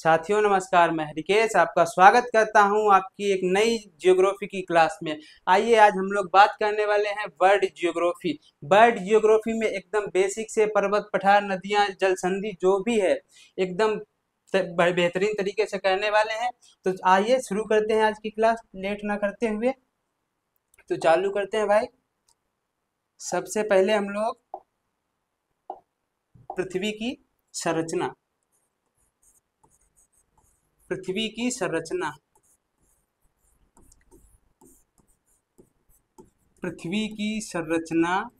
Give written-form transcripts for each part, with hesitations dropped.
साथियों नमस्कार, मैं हरिकेश आपका स्वागत करता हूं आपकी एक नई जियोग्राफी की क्लास में। आइए आज हम लोग बात करने वाले हैं वर्ल्ड जियोग्राफी। वर्ल्ड जियोग्राफी में एकदम बेसिक से पर्वत, पठार, नदियां, जल संधि जो भी है एकदम बेहतरीन तरीके से करने वाले हैं। तो आइए शुरू करते हैं आज की क्लास लेट ना करते हुए। तो चालू करते हैं भाई। सबसे पहले हम लोग पृथ्वी की संरचना पृथ्वी की संरचना पृथ्वी की संरचना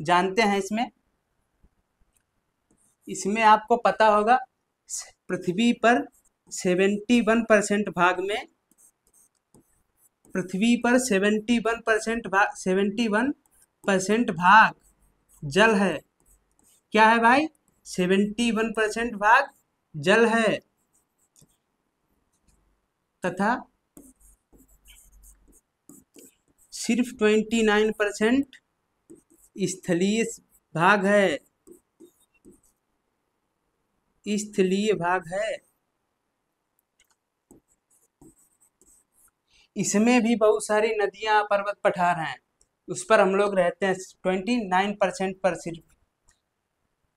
जानते हैं। इसमें आपको पता होगा पृथ्वी पर 71% भाग में पृथ्वी पर 71% भाग जल है। क्या है भाई? 71% भाग जल है तथा सिर्फ 29% स्थलीय भाग है। स्थलीय भाग है। इसमें भी बहुत सारी नदियां, पर्वत, पठार हैं। उस पर हम लोग रहते हैं 29% पर सिर्फ।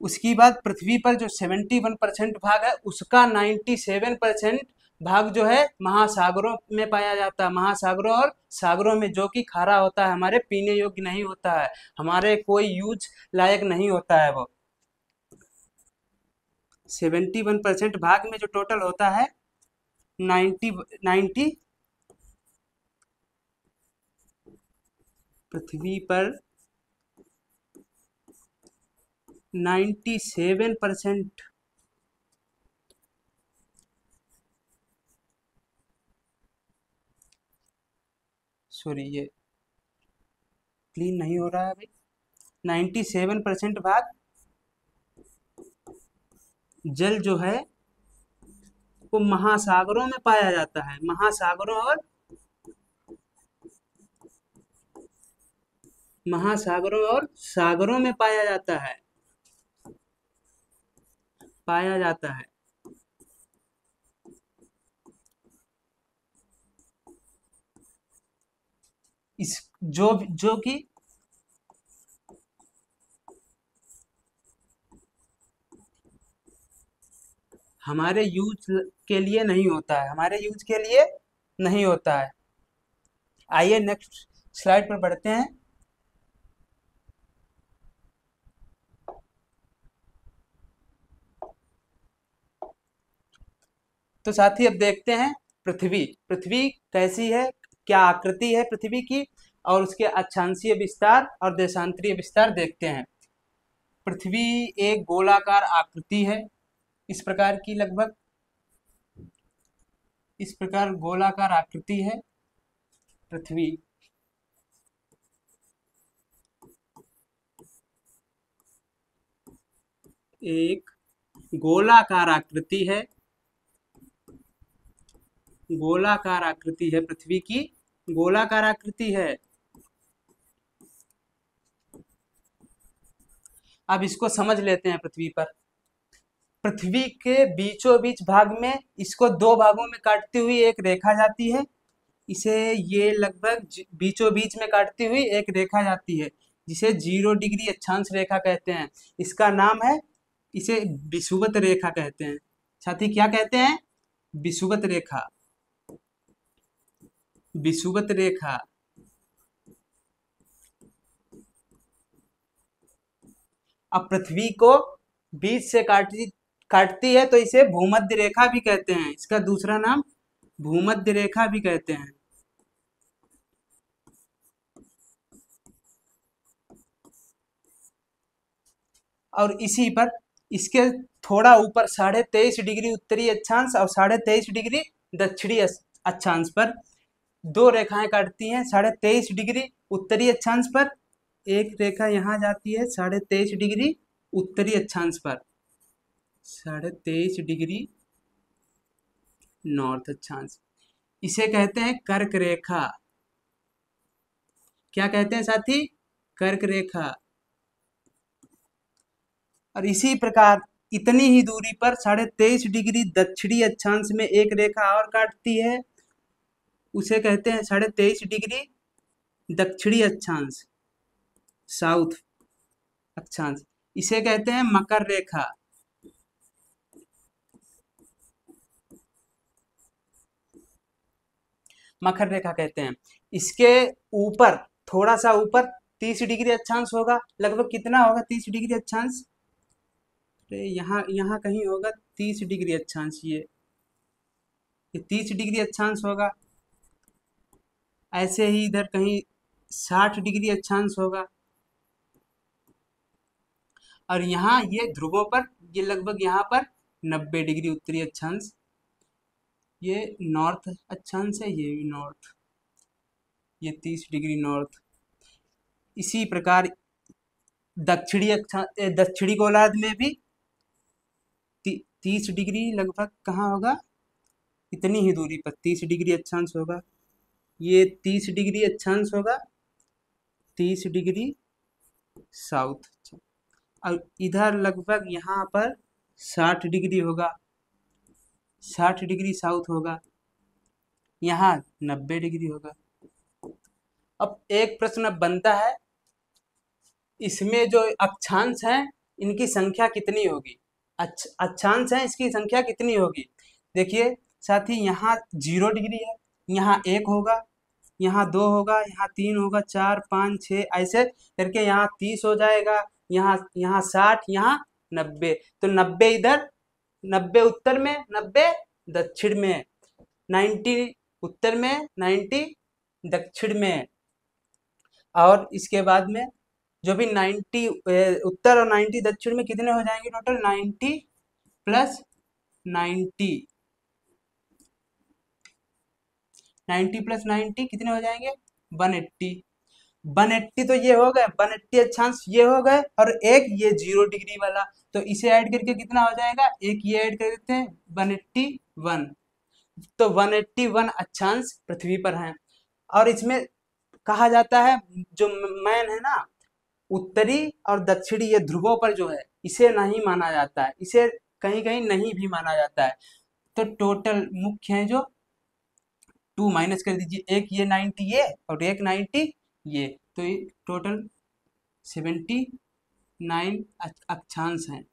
उसकी बाद पृथ्वी पर जो 71% भाग है उसका 97% भाग जो है महासागरों में पाया जाता है। महासागरों और सागरों में, जो कि खारा होता है, हमारे पीने योग्य नहीं होता है, हमारे कोई यूज लायक नहीं होता है वो। 71% भाग में जो टोटल होता है 90 पृथ्वी पर 97%। सॉरी, ये क्लीन नहीं हो रहा है भाई। 97% भाग जल जो है वो महासागरों में पाया जाता है। महासागरों और सागरों में पाया जाता है। इस जो कि हमारे यूज के लिए नहीं होता है, आइए नेक्स्ट स्लाइड पर बढ़ते हैं। तो साथी अब देखते हैं पृथ्वी पृथ्वी कैसी है, क्या आकृति है पृथ्वी की, और उसके अक्षांशीय विस्तार और देशांतरीय विस्तार देखते हैं। पृथ्वी एक गोलाकार आकृति है, इस प्रकार की, लगभग इस प्रकार गोलाकार आकृति है पृथ्वी। एक गोलाकार आकृति है पृथ्वी की, गोलाकार आकृति है। अब इसको समझ लेते हैं। पृथ्वी के बीचों बीच भाग में इसको दो भागों में काटती हुई एक रेखा जाती है। इसे ये लगभग बीचों बीच में काटती हुई एक रेखा जाती है, जिसे 0 डिग्री अक्षांश रेखा कहते हैं। इसका नाम है, इसे विषुवत रेखा कहते हैं। साथी क्या कहते हैं? विषुवत रेखा। विषुवत रेखा। अब पृथ्वी को बीच से काटती है तो इसे भूमध्य रेखा भी कहते हैं। इसका दूसरा नाम भूमध्य रेखा भी कहते हैं। और इसी पर, इसके थोड़ा ऊपर 23.5 डिग्री उत्तरी अक्षांश और 23.5 डिग्री दक्षिणी अक्षांश पर दो रेखाएं काटती हैं। 23.5 डिग्री उत्तरी अक्षांश पर एक रेखा यहाँ जाती है, 23.5 डिग्री उत्तरी अक्षांश पर, 23.5 डिग्री नॉर्थ अक्षांश। इसे कहते हैं कर्क रेखा। क्या कहते हैं साथी? कर्क रेखा। और इसी प्रकार इतनी ही दूरी पर 23.5 डिग्री दक्षिणी अक्षांश में एक रेखा और काटती है, उसे कहते हैं 23.5 डिग्री दक्षिणी अक्षांश, साउथ अक्षांश। इसे कहते हैं मकर रेखा। मकर रेखा कहते हैं। इसके ऊपर, थोड़ा सा ऊपर 30 डिग्री अक्षांश होगा। लगभग कितना होगा 30 डिग्री अक्षांश? यहाँ यहाँ कहीं होगा 30 डिग्री अक्षांश। ये 30 डिग्री अक्षांश होगा। ऐसे ही इधर कहीं 60 डिग्री अक्षांश होगा। और यहाँ ये ध्रुवों पर ये लगभग यहाँ पर 90 डिग्री उत्तरी अक्षांश। ये नॉर्थ अक्षांश है, ये भी नॉर्थ, ये 30 डिग्री नॉर्थ। इसी प्रकार दक्षिणी अक्षांश, दक्षिणी गोलार्ध में भी 30 डिग्री लगभग कहाँ होगा, इतनी ही दूरी पर 30 डिग्री अक्षांश होगा। ये 30 डिग्री अक्षांश होगा, 30 डिग्री साउथ। और इधर लगभग यहाँ पर 60 डिग्री होगा, 60 डिग्री साउथ होगा। यहाँ 90 डिग्री होगा। अब एक प्रश्न अब बनता है, इसमें जो अक्षांश हैं इनकी संख्या कितनी होगी? अक्षांश हैं, इसकी संख्या कितनी होगी? देखिए साथी, यहाँ 0 डिग्री है, यहाँ 1 होगा, यहाँ 2 होगा, यहाँ 3 होगा, 4 5 6 ऐसे करके यहाँ 30 हो जाएगा, यहाँ 60, यहाँ 90। तो 90 इधर, 90 उत्तर में, 90 दक्षिण में, 90 उत्तर में, 90 दक्षिण में। और इसके बाद में जो भी 90 उत्तर और 90 दक्षिण में कितने हो जाएंगे टोटल? 90 प्लस 90, 90 प्लस 90 कितने हो जाएंगे? 180। 180 तो ये हो गए, 180 अक्षांश ये हो गए, और एक ये 0 डिग्री वाला, तो इसे ऐड करके कितना हो जाएगा? एक ये ऐड कर देते हैं, 181। तो 181 अक्षांश पृथ्वी पर हैं। और इसमें कहा जाता है, जो मैन है ना, उत्तरी और दक्षिणी ये ध्रुवों पर जो है, इसे नहीं माना जाता है, इसे कहीं कहीं नहीं भी माना जाता है। तो टोटल मुख्य है जो 2 माइनस कर दीजिए, एक ये 90 ये और एक 90 ये, तो ये टोटल 79 अक्षांश हैं।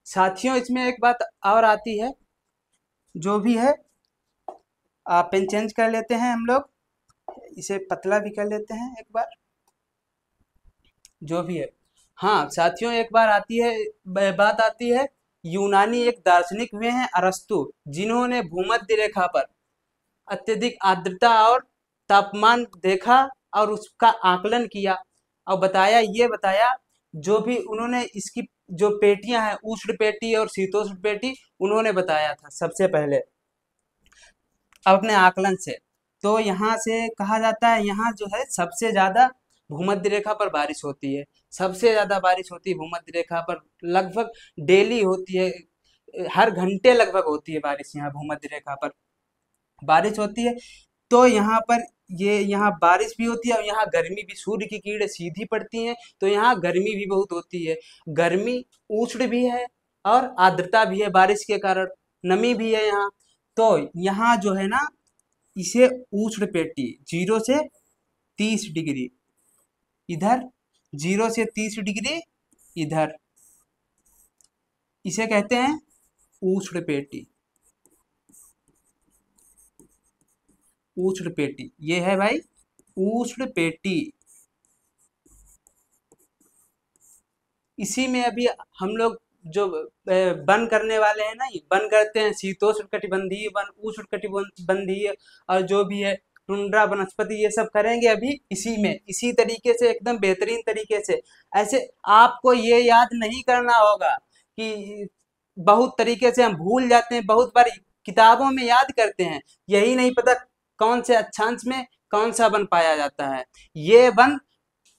साथियों, इसमें एक बात और आती है, जो भी है पेन चेंज कर लेते हैं हम लोग, इसे पतला भी कर लेते हैं एक बार, जो भी है। हाँ साथियों, एक बार आती है, बात आती है, यूनानी एक दार्शनिक हुए हैं अरस्तु, जिन्होंने भूमध्य रेखा पर अत्यधिक आर्द्रता और तापमान देखा और उसका आकलन किया और बताया, ये बताया, जो भी उन्होंने इसकी जो पेटियां हैं, उष्ण पेटी और शीतोष्ण पेटी, उन्होंने बताया था सबसे पहले अपने आकलन से। तो यहाँ से कहा जाता है, यहाँ जो है सबसे ज्यादा भूमध्य रेखा पर बारिश होती है, सबसे ज्यादा बारिश होती है भूमध्य रेखा पर, लगभग डेली होती है, हर घंटे लगभग होती है बारिश, यहाँ भूमध्य रेखा पर बारिश होती है। तो यहाँ पर यहाँ बारिश भी होती है और यहाँ गर्मी भी, सूर्य की किरणें सीधी पड़ती हैं, तो यहाँ गर्मी भी बहुत होती है। गर्मी उष्ण भी है और आर्द्रता भी है, बारिश के कारण नमी भी है यहाँ। तो यहाँ जो है ना, इसे उष्ण पेटी, 0 से 30 डिग्री इधर, 0 से 30 डिग्री इधर, इसे कहते हैं उष्ण पेटी। उष्ण पेटी ये है भाई, उष्ण पेटी। इसी में अभी हम लोग जो वन करने वाले हैं ना, ये वन करते हैं शीतोष्ण कटिबंधीय वन, उष्ण कटिबंधीय, और जो भी है टुंड्रा वनस्पति, ये सब करेंगे अभी इसी में, इसी तरीके से एकदम बेहतरीन तरीके से। ऐसे आपको ये याद नहीं करना होगा कि बहुत तरीके से हम भूल जाते हैं, बहुत बार किताबों में याद करते हैं, यही नहीं पता कौन से अक्षांश में कौन सा वन पाया जाता है। ये वन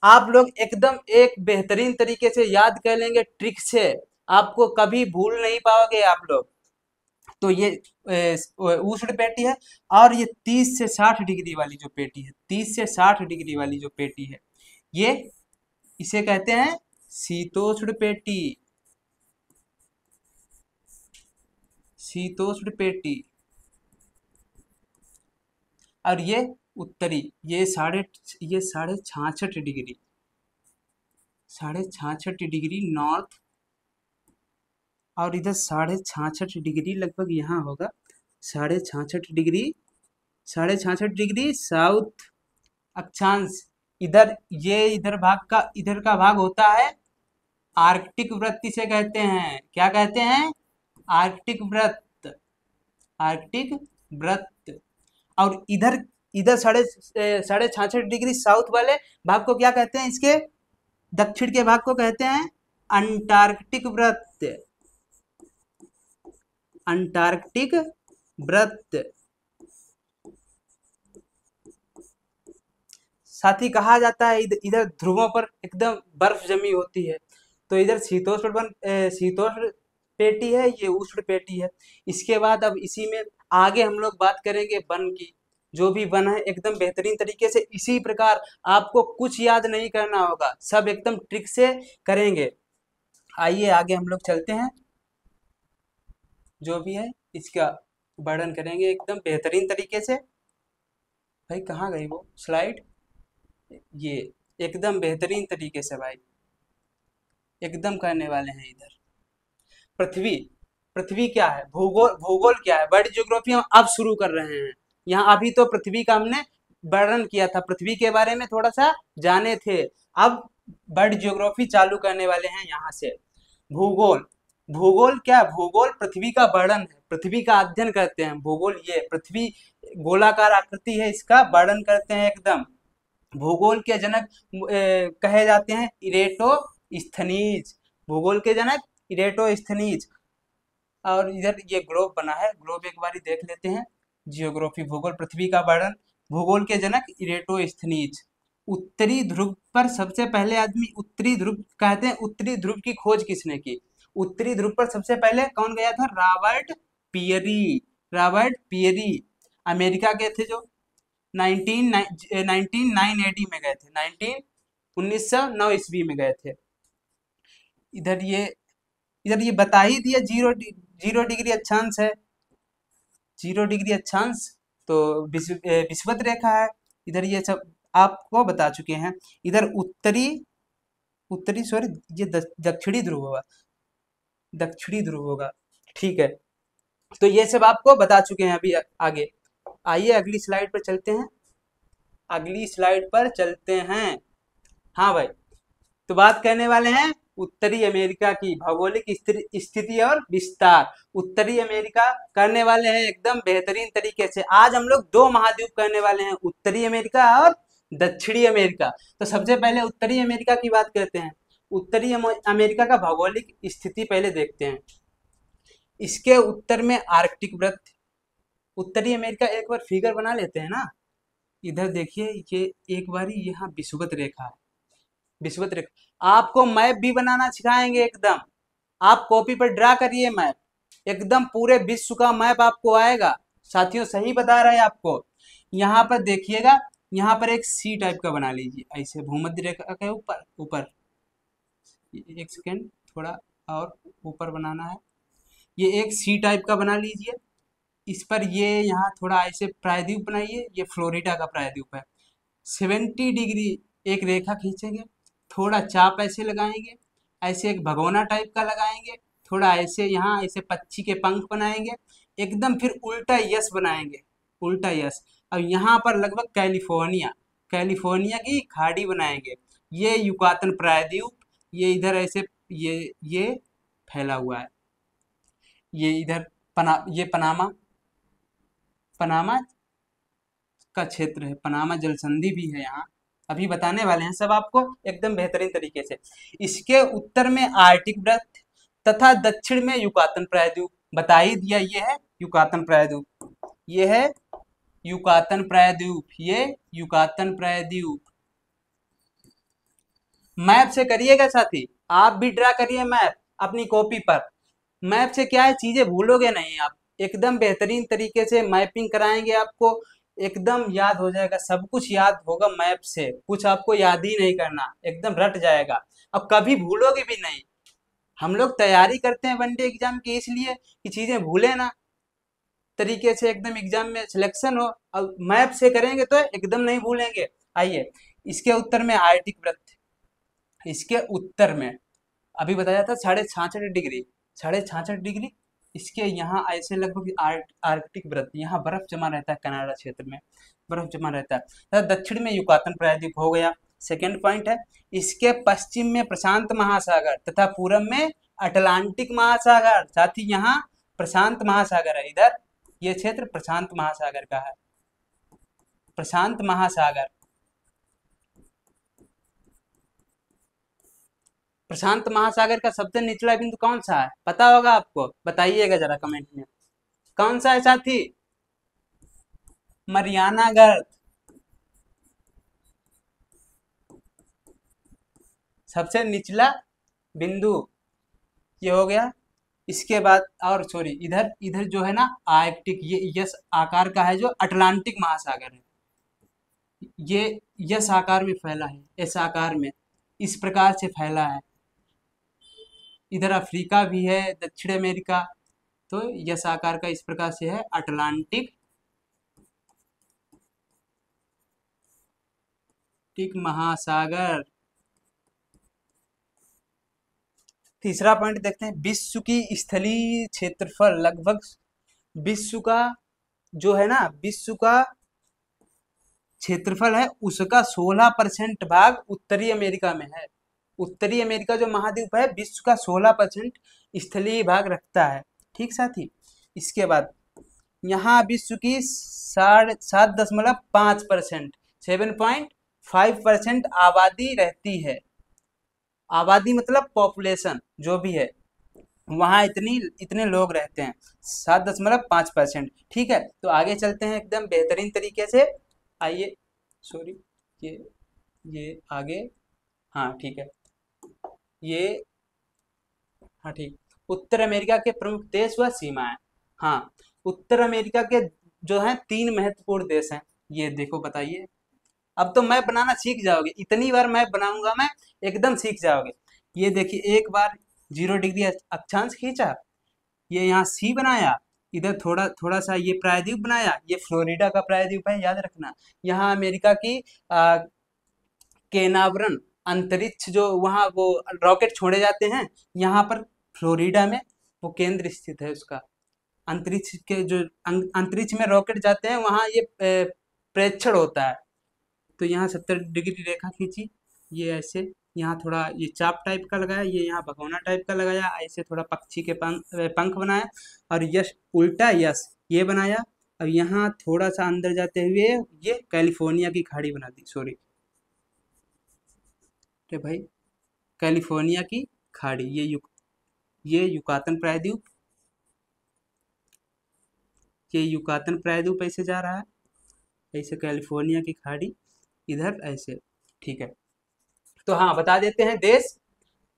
आप लोग एकदम एक बेहतरीन तरीके से याद कर लेंगे, ट्रिक से, आपको कभी भूल नहीं पाओगे आप लोग। तो ये उष्ण पेटी है। और ये 30 से 60 डिग्री वाली जो पेटी है, 30 से 60 डिग्री वाली जो पेटी है, ये इसे कहते हैं शीतोष्ण पेटी। शीतोष्ण पेटी। और ये उत्तरी, ये 66.5 डिग्री, 66.5 डिग्री नॉर्थ, और इधर 66.5 डिग्री लगभग यहाँ होगा, 66.5 डिग्री, 66.5 डिग्री साउथ अक्षांश। इधर ये इधर का भाग होता है आर्कटिक वृत्त, इसे कहते हैं, क्या कहते हैं? आर्कटिक वृत्त। आर्कटिक वृत्त। और इधर इधर 66.5 डिग्री साउथ वाले भाग को क्या कहते हैं? इसके दक्षिण के भाग को कहते हैं अंटार्कटिक वृत्त। अंटार्कटिक वृत्त। साथ ही कहा जाता है इधर ध्रुवों पर एकदम बर्फ जमी होती है। तो इधर शीतोष्ण पेटी है, ये उष्ण पेटी है। इसके बाद अब इसी में आगे हम लोग बात करेंगे वन की। जो भी वन है एकदम बेहतरीन तरीके से इसी प्रकार, आपको कुछ याद नहीं करना होगा, सब एकदम ट्रिक से करेंगे। आइए आगे हम लोग चलते हैं, जो भी है इसका वर्णन करेंगे एकदम बेहतरीन तरीके से। भाई कहाँ गई वो स्लाइड? ये एकदम बेहतरीन तरीके से भाई एकदम करने वाले हैं इधर। पृथ्वी। पृथ्वी क्या है? भूगोल। भूगोल क्या है? वर्ल्ड ज्योग्राफी हम अब शुरू कर रहे हैं। यहाँ अभी तो पृथ्वी का हमने वर्णन किया था, पृथ्वी के बारे में थोड़ा सा जाने थे। अब वर्ल्ड ज्योग्राफी चालू करने वाले हैं यहाँ से। भूगोल। भूगोल क्या? भूगोल पृथ्वी का वर्णन है, पृथ्वी का अध्ययन करते हैं। भूगोल ये पृथ्वी गोलाकार आकृति है, इसका वर्णन करते हैं एकदम। भूगोल के जनक कहे जाते हैं इरेटोस्थनीज। भूगोल के जनक इरेटोस्थनीज। और इधर ये ग्लोब बना है, ग्लोब एक बारी देख लेते हैं। जियोग्राफी भूगोल पृथ्वी का वर्णन। भूगोल के जनक इरेटोस्थनीज। उत्तरी ध्रुव पर सबसे पहले आदमी, उत्तरी ध्रुव कहते हैं, उत्तरी ध्रुव की खोज किसने की? उत्तरी ध्रुव पर सबसे पहले कौन गया था? Robert Peary. Robert Peary America के थे, जो 1909 AD में गए थे, 1909 ईस्वी में गए थे। इधर ये बता ही दिया, 0 डिग्री अक्षांश है, 0 डिग्री अक्षांश तो विषुवत रेखा है। इधर ये सब आपको बता चुके हैं। इधर उत्तरी सॉरी ये दक्षिणी ध्रुव होगा, दक्षिणी ध्रुव होगा, ठीक है। तो ये सब आपको बता चुके हैं अभी। आगे आइए अगली स्लाइड पर चलते हैं। अगली स्लाइड पर चलते हैं। हाँ भाई, तो बात करने वाले हैं उत्तरी अमेरिका की भौगोलिक स्थिति और विस्तार। उत्तरी अमेरिका करने वाले हैं एकदम बेहतरीन तरीके से। आज हम लोग 2 महाद्वीप करने वाले हैं, उत्तरी अमेरिका और दक्षिणी अमेरिका। तो सबसे पहले उत्तरी अमेरिका की बात करते हैं। उत्तरी अमेरिका का भौगोलिक स्थिति पहले देखते हैं। इसके उत्तर में आर्कटिक वृत्त। उत्तरी अमेरिका एक बार फिगर बना लेते हैं ना। इधर देखिए, ये एक बारी यहाँ विषुवत रेखा है, विषुवत रेखा। आपको मैप भी बनाना सिखाएंगे एकदम। आप कॉपी पर ड्रा करिए मैप, एकदम पूरे विश्व का मैप आपको आएगा। साथियों सही बता रहे हैं आपको। यहाँ पर देखिएगा, यहाँ पर एक सी टाइप का बना लीजिए, ऐसे भूमध्य रेखा के ऊपर ऊपर। एक सेकेंड, थोड़ा और ऊपर बनाना है। ये एक सी टाइप का बना लीजिए। इस पर ये यहाँ थोड़ा ऐसे प्रायद्वीप बनाइए, ये फ्लोरिडा का प्रायद्वीप है। 70 डिग्री एक रेखा खींचेंगे, थोड़ा चाप ऐसे लगाएंगे, ऐसे एक भगोना टाइप का लगाएंगे, थोड़ा ऐसे यहाँ ऐसे पक्षी के पंख बनाएंगे, एकदम फिर उल्टा यस बनाएंगे, उल्टा यस। अब यहाँ पर लगभग कैलिफोर्निया की खाड़ी बनाएंगे। ये युकातन प्रायद्वीप, ये इधर ऐसे ये फैला हुआ है। ये इधर ये पनामा का क्षेत्र है, पनामा जल संधि भी है यहाँ। अभी बताने वाले हैं सब आपको एकदम बेहतरीन तरीके से। इसके उत्तर में आर्कटिक वृत्त तथा दक्षिण में युकातन प्रायद्वीप। बता ही दिया, ये है युकातन प्रायद्वीप, ये है युकातन प्रायद्वीप, ये युकातन प्रायद्वीप। मैप से करिएगा साथी, आप भी ड्रा करिए मैप अपनी कॉपी पर। मैप से क्या है, चीजें भूलोगे नहीं आप, एकदम बेहतरीन तरीके से मैपिंग कराएंगे आपको। एकदम याद हो जाएगा, सब कुछ याद होगा मैप से, कुछ आपको याद ही नहीं करना, एकदम रट जाएगा। अब कभी भूलोगे भी नहीं। हम लोग तैयारी करते हैं वनडे एग्जाम की इसलिए कि चीजें भूले ना, तरीके से एकदम एग्जाम में सिलेक्शन हो। अब मैप से करेंगे तो एकदम नहीं भूलेंगे। आइए, इसके उत्तर में आर्टिक वृत्त, इसके उत्तर में अभी बताया था 66.5 डिग्री, 66.5 डिग्री। इसके यहाँ ऐसे लगभग आर्कटिक वृत्त, यहाँ बर्फ जमा रहता है, कनाडा क्षेत्र में बर्फ जमा रहता है। तथा दक्षिण में युकातन प्रायद्वीप हो गया, सेकेंड पॉइंट है। इसके पश्चिम में प्रशांत महासागर तथा पूरब में अटलांटिक महासागर, साथ ही यहाँ प्रशांत महासागर है। इधर ये क्षेत्र प्रशांत महासागर का है, प्रशांत महासागर। प्रशांत महासागर का सबसे निचला बिंदु कौन सा है, पता होगा आपको, बताइएगा जरा कमेंट में, कौन सा है साथी? मरियाना गर्त, सबसे निचला बिंदु ये हो गया। इसके बाद और सॉरी, इधर इधर जो है ना आर्कटिक, ये यस आकार का है जो अटलांटिक महासागर है, ये यस आकार में फैला है, इस आकार में इस प्रकार से फैला है। इधर अफ्रीका भी है, दक्षिण अमेरिका, तो यस आकार का इस प्रकार से है अटलांटिक महासागर। तीसरा पॉइंट देखते हैं, विश्व की स्थलीय क्षेत्रफल लगभग, विश्व का जो है ना, विश्व का क्षेत्रफल है उसका 16% भाग उत्तरी अमेरिका में है। उत्तरी अमेरिका जो महाद्वीप है, विश्व का 16% स्थलीय भाग रखता है। ठीक साथी, इसके बाद यहाँ विश्व की 7.5%, 7.5% आबादी रहती है। आबादी मतलब पॉपुलेशन जो भी है, वहाँ इतने लोग रहते हैं, 7.5%। ठीक है, तो आगे चलते हैं एकदम बेहतरीन तरीके से। आइए, सॉरी, ये आगे, हाँ ठीक है, ये, हाँ ठीक, उत्तर अमेरिका के प्रमुख देश व सीमाएं। हाँ, उत्तर अमेरिका के जो हैं 3 महत्वपूर्ण देश हैं, ये देखो बताइए। अब तो मैप बनाना सीख जाओगे, इतनी बार मैप बनाऊंगा मैं, एकदम सीख जाओगे। ये देखिए, एक बार 0 डिग्री अक्षांश खींचा, ये यहाँ सी बनाया, इधर थोड़ा थोड़ा सा ये प्रायद्वीप बनाया, ये फ्लोरिडा का प्रायद्वीप है, याद रखना। यहाँ अमेरिका की केनावरण अंतरिक्ष, जो वहाँ वो रॉकेट छोड़े जाते हैं, यहाँ पर फ्लोरिडा में वो केंद्र स्थित है उसका। अंतरिक्ष के जो अंतरिक्ष में रॉकेट जाते हैं, वहाँ ये प्रेक्षण होता है। तो यहाँ 70 डिग्री रेखा खींची, ये ऐसे, यहाँ थोड़ा ये चाप टाइप का लगाया, ये यहाँ भगोना टाइप का लगाया, ऐसे थोड़ा पक्षी के पंख बनाया, और यश उल्टा यश ये बनाया। अब यहाँ थोड़ा सा अंदर जाते हुए ये कैलिफोर्निया की खाड़ी बना दी, सॉरी तो भाई, कैलिफोर्निया की खाड़ी, ये युकातन प्रायद्वीप, ये युकातन प्रायद्वीप ऐसे जा रहा है, ऐसे कैलिफोर्निया की खाड़ी इधर ऐसे। ठीक है, तो हाँ बता देते हैं देश,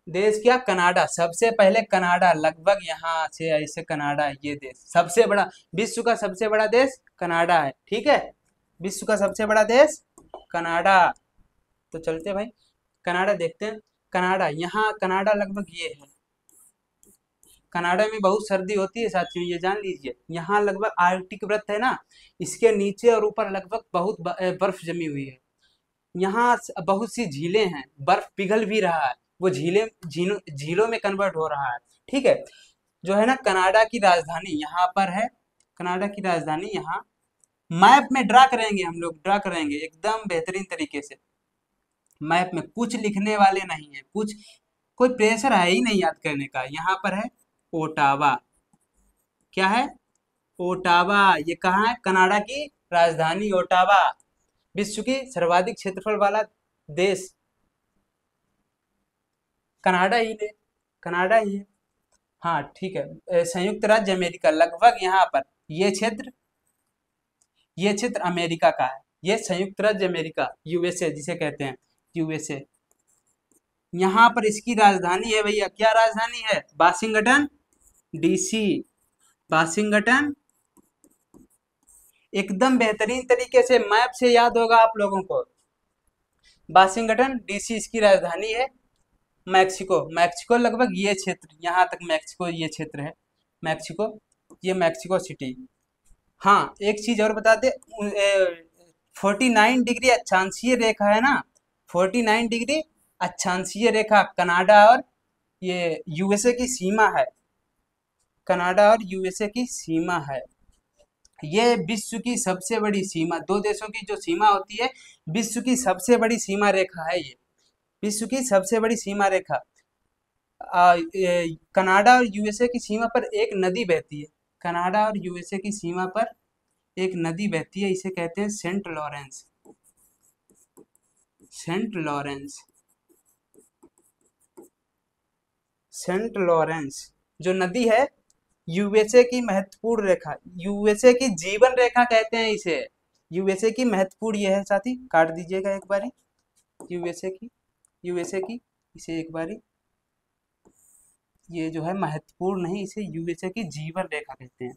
देश क्या, कनाडा, सबसे पहले कनाडा, लगभग यहाँ से ऐसे कनाडा, ये देश सबसे बड़ा, विश्व का सबसे बड़ा देश कनाडा है। ठीक है, विश्व का सबसे बड़ा देश कनाडा। तो चलते भाई कनाडा देखते हैं। कनाडा, यहाँ कनाडा लगभग ये है, कनाडा में बहुत सर्दी होती है साथियों, ये जान लीजिए। यहाँ लगभग आर्कटिक वृत्त है ना, इसके नीचे और ऊपर लगभग बहुत बर्फ जमी हुई है। यहाँ बहुत सी झीलें हैं, बर्फ पिघल भी रहा है, वो झीलों में कन्वर्ट हो रहा है। ठीक है, जो है ना कनाडा की राजधानी यहाँ पर है, कनाडा की राजधानी यहाँ मैप में ड्रा करेंगे, हम लोग ड्रा करेंगे एकदम बेहतरीन तरीके से। मैप में कुछ लिखने वाले नहीं है, कुछ कोई प्रेशर है ही नहीं याद करने का। यहाँ पर है ओटावा, क्या है, ओटावा, ये कहाँ है, कनाडा की राजधानी ओटावा। विश्व की सर्वाधिक क्षेत्रफल वाला देश कनाडा ही है, कनाडा ही है। हाँ ठीक है, संयुक्त राज्य अमेरिका, लगभग यहाँ पर ये क्षेत्र अमेरिका का है, ये संयुक्त राज्य अमेरिका, यूएसए जिसे कहते हैं, यूएसए। यहाँ पर इसकी राजधानी है भैया, क्या राजधानी है, वाशिंगटन डीसी, वाशिंगटन एकदम बेहतरीन तरीके से मैप से याद होगा आप लोगों को। वाशिंगटन डीसी इसकी राजधानी है। मैक्सिको, मैक्सिको लगभग ये क्षेत्र, यहाँ तक मैक्सिको ये क्षेत्र है। मैक्सिको, ये मैक्सिको सिटी। हाँ, एक चीज और बता दे, 49 डिग्री अक्षांशीय रेखा है ना, 49 डिग्री अक्षांशीय रेखा कनाडा और ये यूएसए की सीमा है। कनाडा और यूएसए की सीमा है। ये विश्व की सबसे बड़ी सीमा, दो देशों की जो सीमा होती है, विश्व की सबसे बड़ी सीमा रेखा है ये। विश्व की सबसे बड़ी सीमा रेखा। कनाडा और यूएसए की सीमा पर एक नदी बहती है। कनाडा और यूएसए की सीमा पर एक नदी बहती है, इसे कहते हैं Saint Lawrence. Saint Lawrence, Saint Lawrence जो नदी है, यूएसए की महत्वपूर्ण रेखा, यूएसए की जीवन रेखा कहते हैं इसे। यूएसए की महत्वपूर्ण, ये है साथी, काट दीजिएगा एक बारी। यूएसए की, यूएसए की, इसे एक बारी, ये जो है महत्वपूर्ण नहीं, इसे यूएसए की जीवन रेखा कहते हैं।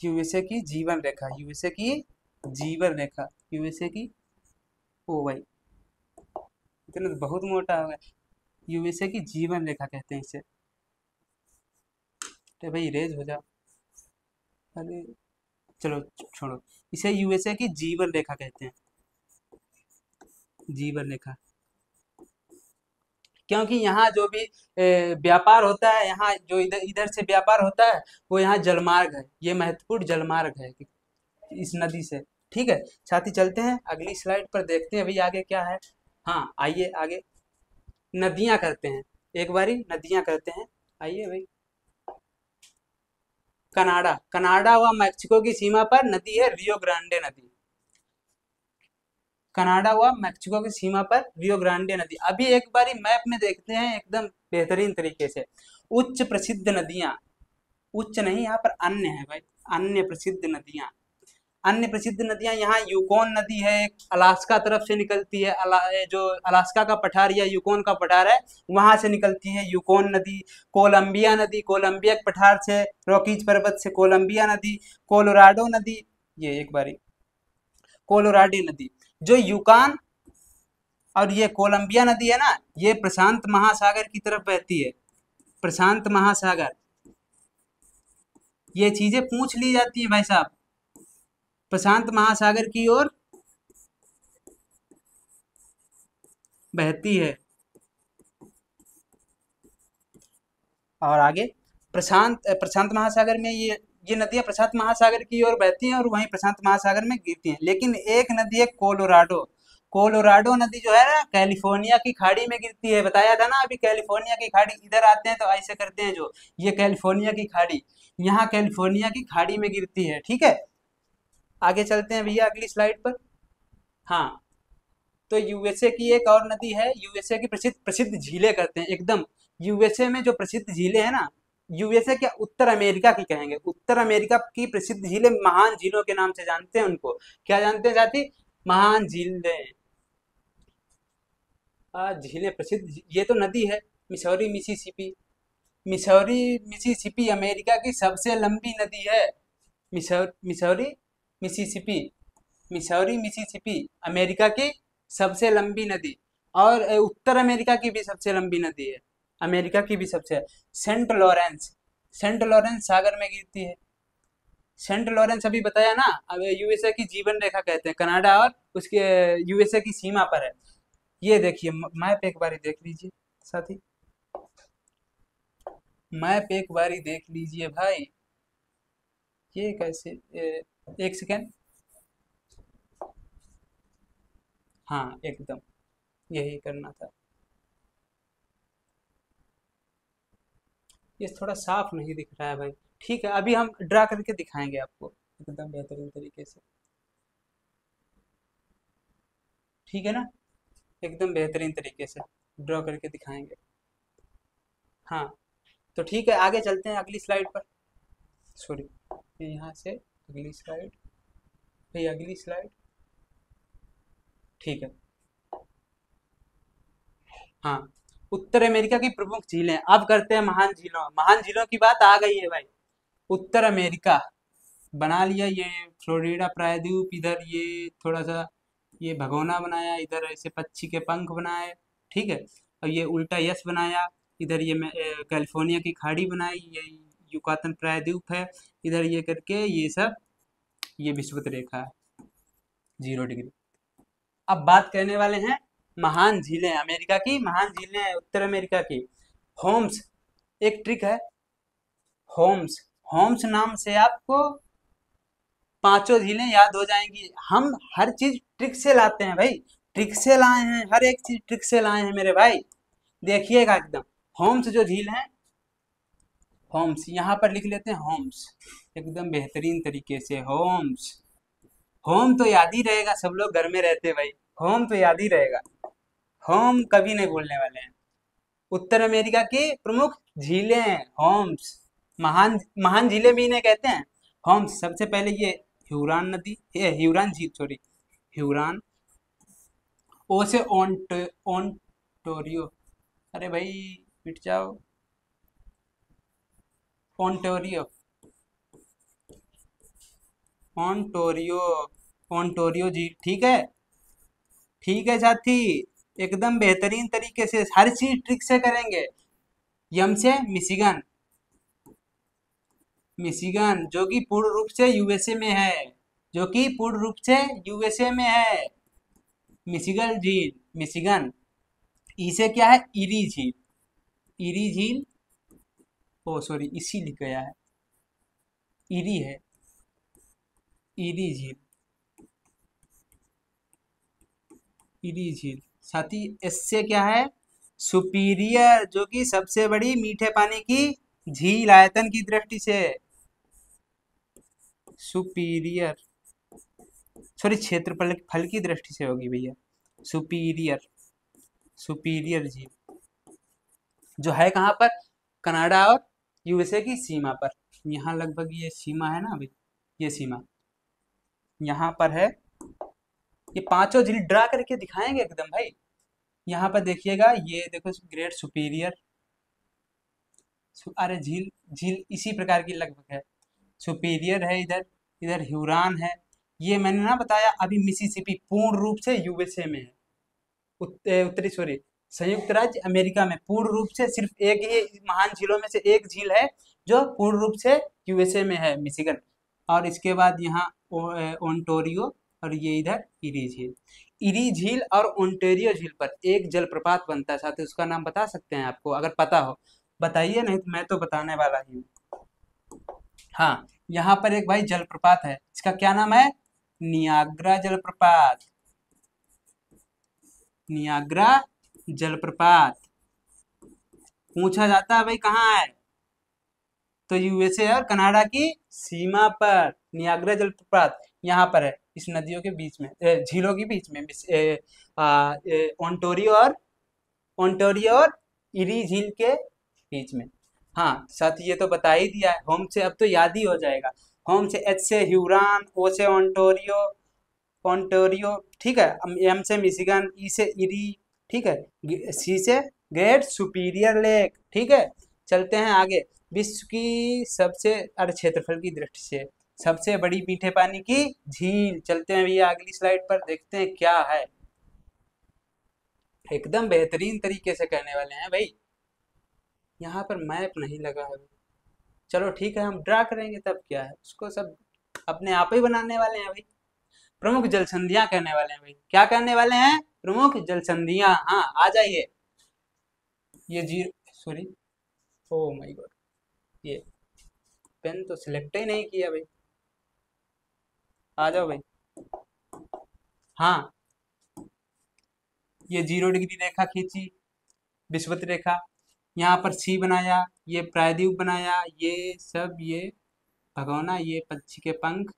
यूएसए की जीवन रेखा, यूएसए की जीवन रेखा, यूएसए की, ओ भाई इतना तो बहुत मोटा हो गया। यूएसए की जीवन रेखा कहते हैं इसे। तो भाई इरेज हो जाओ, अरे चलो छोड़ो, इसे यूएसए की जीवन रेखा कहते हैं। जीवन रेखा, क्योंकि यहाँ जो भी व्यापार होता है, यहाँ जो इधर इधर से व्यापार होता है, वो यहाँ जलमार्ग है, ये महत्वपूर्ण जलमार्ग है इस नदी से। ठीक है साथी, चलते हैं अगली स्लाइड पर, देखते हैं अभी आगे क्या है। हाँ आइए आगे, नदियां करते हैं एक बारी, नदियां करते हैं, आइए भाई। कनाडा, कनाडा व मैक्सिको की सीमा पर नदी है रियो ग्रांडे नदी। कनाडा व मैक्सिको की सीमा पर रियो ग्रांडे नदी। अभी एक बारी मैप में देखते हैं एकदम बेहतरीन तरीके से। उच्च प्रसिद्ध नदियां, उच्च नहीं यहाँ पर अन्य है भाई, अन्य प्रसिद्ध नदियां। अन्य प्रसिद्ध नदियां यहाँ यूकोन नदी है, एक अलास्का तरफ से निकलती है, जो अलास्का का पठार या यूकोन का पठार है, वहां से निकलती है यूकोन नदी। कोलंबिया नदी, कोलंबिया के पठार से, रॉकीज पर्वत से कोलंबिया नदी। कोलोराडो नदी, ये एक बारी, कोलोराडो नदी, जो यूकान और ये कोलंबिया नदी है ना, ये प्रशांत महासागर की तरफ बहती है। प्रशांत महासागर, ये चीजें पूछ ली जाती है भाई साहब, प्रशांत महासागर की ओर बहती है। और आगे प्रशांत प्रशांत महासागर में ये नदियां प्रशांत महासागर की ओर बहती हैं और वहीं प्रशांत महासागर में गिरती हैं। लेकिन एक नदी है कोलोराडो, कोलोराडो नदी जो है ना, कैलिफोर्निया की खाड़ी में गिरती है। बताया था ना अभी, कैलिफोर्निया की खाड़ी, इधर आते हैं तो ऐसे करते हैं, जो ये कैलिफोर्निया की खाड़ी, यहाँ कैलिफोर्निया की खाड़ी में गिरती है। ठीक है आगे चलते हैं भैया अगली स्लाइड पर। हाँ, तो यूएसए की एक और नदी है, यूएसए की प्रसिद्ध प्रसिद्ध झीलें करते हैं एकदम। यूएसए में जो प्रसिद्ध झीलें हैं ना, यूएसए क्या, उत्तर अमेरिका की कहेंगे, उत्तर अमेरिका की प्रसिद्ध झीलें, महान झीलों के नाम से जानते हैं उनको। क्या जानते हैं साथी? महान झीलें। झीलें प्रसिद्ध, ये तो नदी है, Missouri Mississippi. Missouri Mississippi America की सबसे लंबी नदी है। Missouri Mississippi, Missouri Mississippi America की सबसे लंबी नदी, और उत्तर अमेरिका की भी सबसे लंबी नदी है, अमेरिका की भी सबसे। सेंट लॉरेंस, सेंट लॉरेंस सागर में गिरती है। सेंट लॉरेंस अभी बताया ना, अब यूएसए की जीवन रेखा कहते हैं, कनाडा और उसके यूएसए की सीमा पर है। ये देखिए मैप एक बारी देख लीजिए साथी, मैप एक बारी देख लीजिए भाई। ये कैसे, एक सेकेंड, हाँ एकदम यही करना था। ये थोड़ा साफ नहीं दिख रहा है भाई। ठीक है अभी हम ड्रा करके दिखाएंगे आपको एकदम बेहतरीन तरीके से। ठीक है ना, एकदम बेहतरीन तरीके से ड्रॉ करके दिखाएंगे। हाँ, तो ठीक है आगे चलते हैं अगली स्लाइड पर। सॉरी, यहाँ से अगली स्लाइड, भाई अगली स्लाइड। ठीक है, हाँ, उत्तर अमेरिका की प्रमुख झीलें। अब करते हैं महान झीलों, महान झीलों की बात आ गई है भाई। उत्तर अमेरिका, बना लिया ये फ्लोरिडा प्रायद्वीप, इधर ये थोड़ा सा ये भगोना बनाया, इधर ऐसे पक्षी के पंख बनाए, ठीक है। और ये उल्टा यस बनाया, इधर ये कैलिफोर्निया की खाड़ी बनाई, ये युकातन प्रायद्वीप है, इधर ये करके ये सब ये विषुवत रेखा है 0 डिग्री। अब बात करने वाले हैं महान झीलें, अमेरिका की महान झीलें, उत्तर अमेरिका की। होम्स, एक ट्रिक है, होम्स, होम्स नाम से आपको पांचों झीलें याद हो जाएंगी। हम हर चीज ट्रिक से लाते हैं भाई, ट्रिक से लाए हैं, हर एक चीज ट्रिक से लाए हैं मेरे भाई, देखिएगा एकदम। होम्स जो झील है, होम्स यहाँ पर लिख लेते हैं, होम्स एकदम बेहतरीन तरीके से, होम्स। होम तो याद ही रहेगा, सब लोग घर में रहते भाई, होम तो याद ही रहेगा, होम कभी नहीं भूलने वाले हैं। उत्तर अमेरिका की प्रमुख झीलें, होम्स, महान महान झीलें भी इन्हें कहते हैं, होम्स। सबसे पहले ये ह्यूरान नदी, ये ह्यूरान झील, सॉरी ह्यूरान। ओ से ओंटोरियो, अरे भाई मिट जाओ, ओंटोरियो, ओंटोरियो, ओंटोरियो झील, ठीक है, ठीक है साथी, एकदम बेहतरीन तरीके से हर चीज ट्रिक से करेंगे। यम से मिशिगन, मिशिगन जो कि पूर्ण रूप से यूएसए में है, जो कि पूर्ण रूप से यूएसए में है, मिशिगन झील, मिशिगन। ई से क्या है, इरी झील, इरी झील, ओ सॉरी इसी लिख गया है, इरी है, इरी झील, इरी झील। साथी एस से क्या है, सुपीरियर, जो कि सबसे बड़ी मीठे पानी की झील आयतन की दृष्टि से, सुपीरियर, सॉरी क्षेत्रफल फल की दृष्टि से होगी भैया, सुपीरियर, सुपीरियर झील, जो है कहाँ पर, कनाडा और यूएसए की सीमा पर। यहाँ लगभग ये सीमा है ना भाई, ये सीमा यहाँ पर है। ये पांचों झील ड्रा करके दिखाएंगे एकदम भाई। यहाँ पर देखिएगा, ये देखो ग्रेट सुपीरियर, अरे झील, झील इसी प्रकार की लगभग है, सुपीरियर है इधर, इधर ह्यूरान है। ये मैंने ना बताया अभी, मिसिसिपी पूर्ण रूप से यूएसए में है, उत्तरी सॉरी संयुक्त राज्य अमेरिका में पूर्ण रूप से सिर्फ एक ही महान झीलों में से एक झील है जो पूर्ण रूप से यूएसए में है, मिशिगन। और इसके बाद यहाँ ओंटारियो, और ये इधर इरी झील। इरी झील और ओंटारियो झील पर एक जलप्रपात बनता है साथ, उसका नाम बता सकते हैं आपको, अगर पता हो बताइए, नहीं तो मैं तो बताने वाला ही हूँ। हाँ, यहाँ पर एक भाई जलप्रपात है, इसका क्या नाम है, नियाग्रा जलप्रपात, नियाग्रा जलप्रपात। पूछा जाता है भाई कहाँ है, तो यूएसए और कनाडा की सीमा पर नियाग्रा जलप्रपात यहाँ पर है, इस नदियों के बीच में, झीलों के बीच में, ओंटारियो और ओंटारियो और इरी झील के बीच में। हाँ साथ ये तो बता ही दिया है, होम से अब तो याद ही हो जाएगा, होम से एच से ह्यूरान, ओ से ओंटारियो, ओंटारियो, ठीक है, एम से मिशिगन, ई से इरी, ठीक है, सी से ग्रेट सुपीरियर लेक, ठीक है। चलते हैं आगे, विश्व की सबसे, अरे क्षेत्रफल की दृष्टि से सबसे बड़ी मीठे पानी की झील, चलते हैं भैया अगली स्लाइड पर, देखते हैं क्या है, एकदम बेहतरीन तरीके से करने वाले हैं भाई। यहाँ पर मैप नहीं लगा है, चलो ठीक है, हम ड्रा करेंगे तब क्या है, उसको सब अपने आप ही बनाने वाले हैं भाई। प्रमुख जल संधियां करने वाले हैं भाई, क्या करने वाले हैं, प्रमुख जल संधियां, हाँ आ जाइए। ये जी सॉरी, ओ माय गॉड, ये पेन तो सिलेक्ट ही नहीं किया भाई, आ जाओ भाई। हाँ, ये 0 डिग्री रेखा खींची, विषुवत रेखा, यहाँ पर सी बनाया, ये प्रायद्वीप बनाया, ये सब, ये भगोना, ये पक्षी के पंख,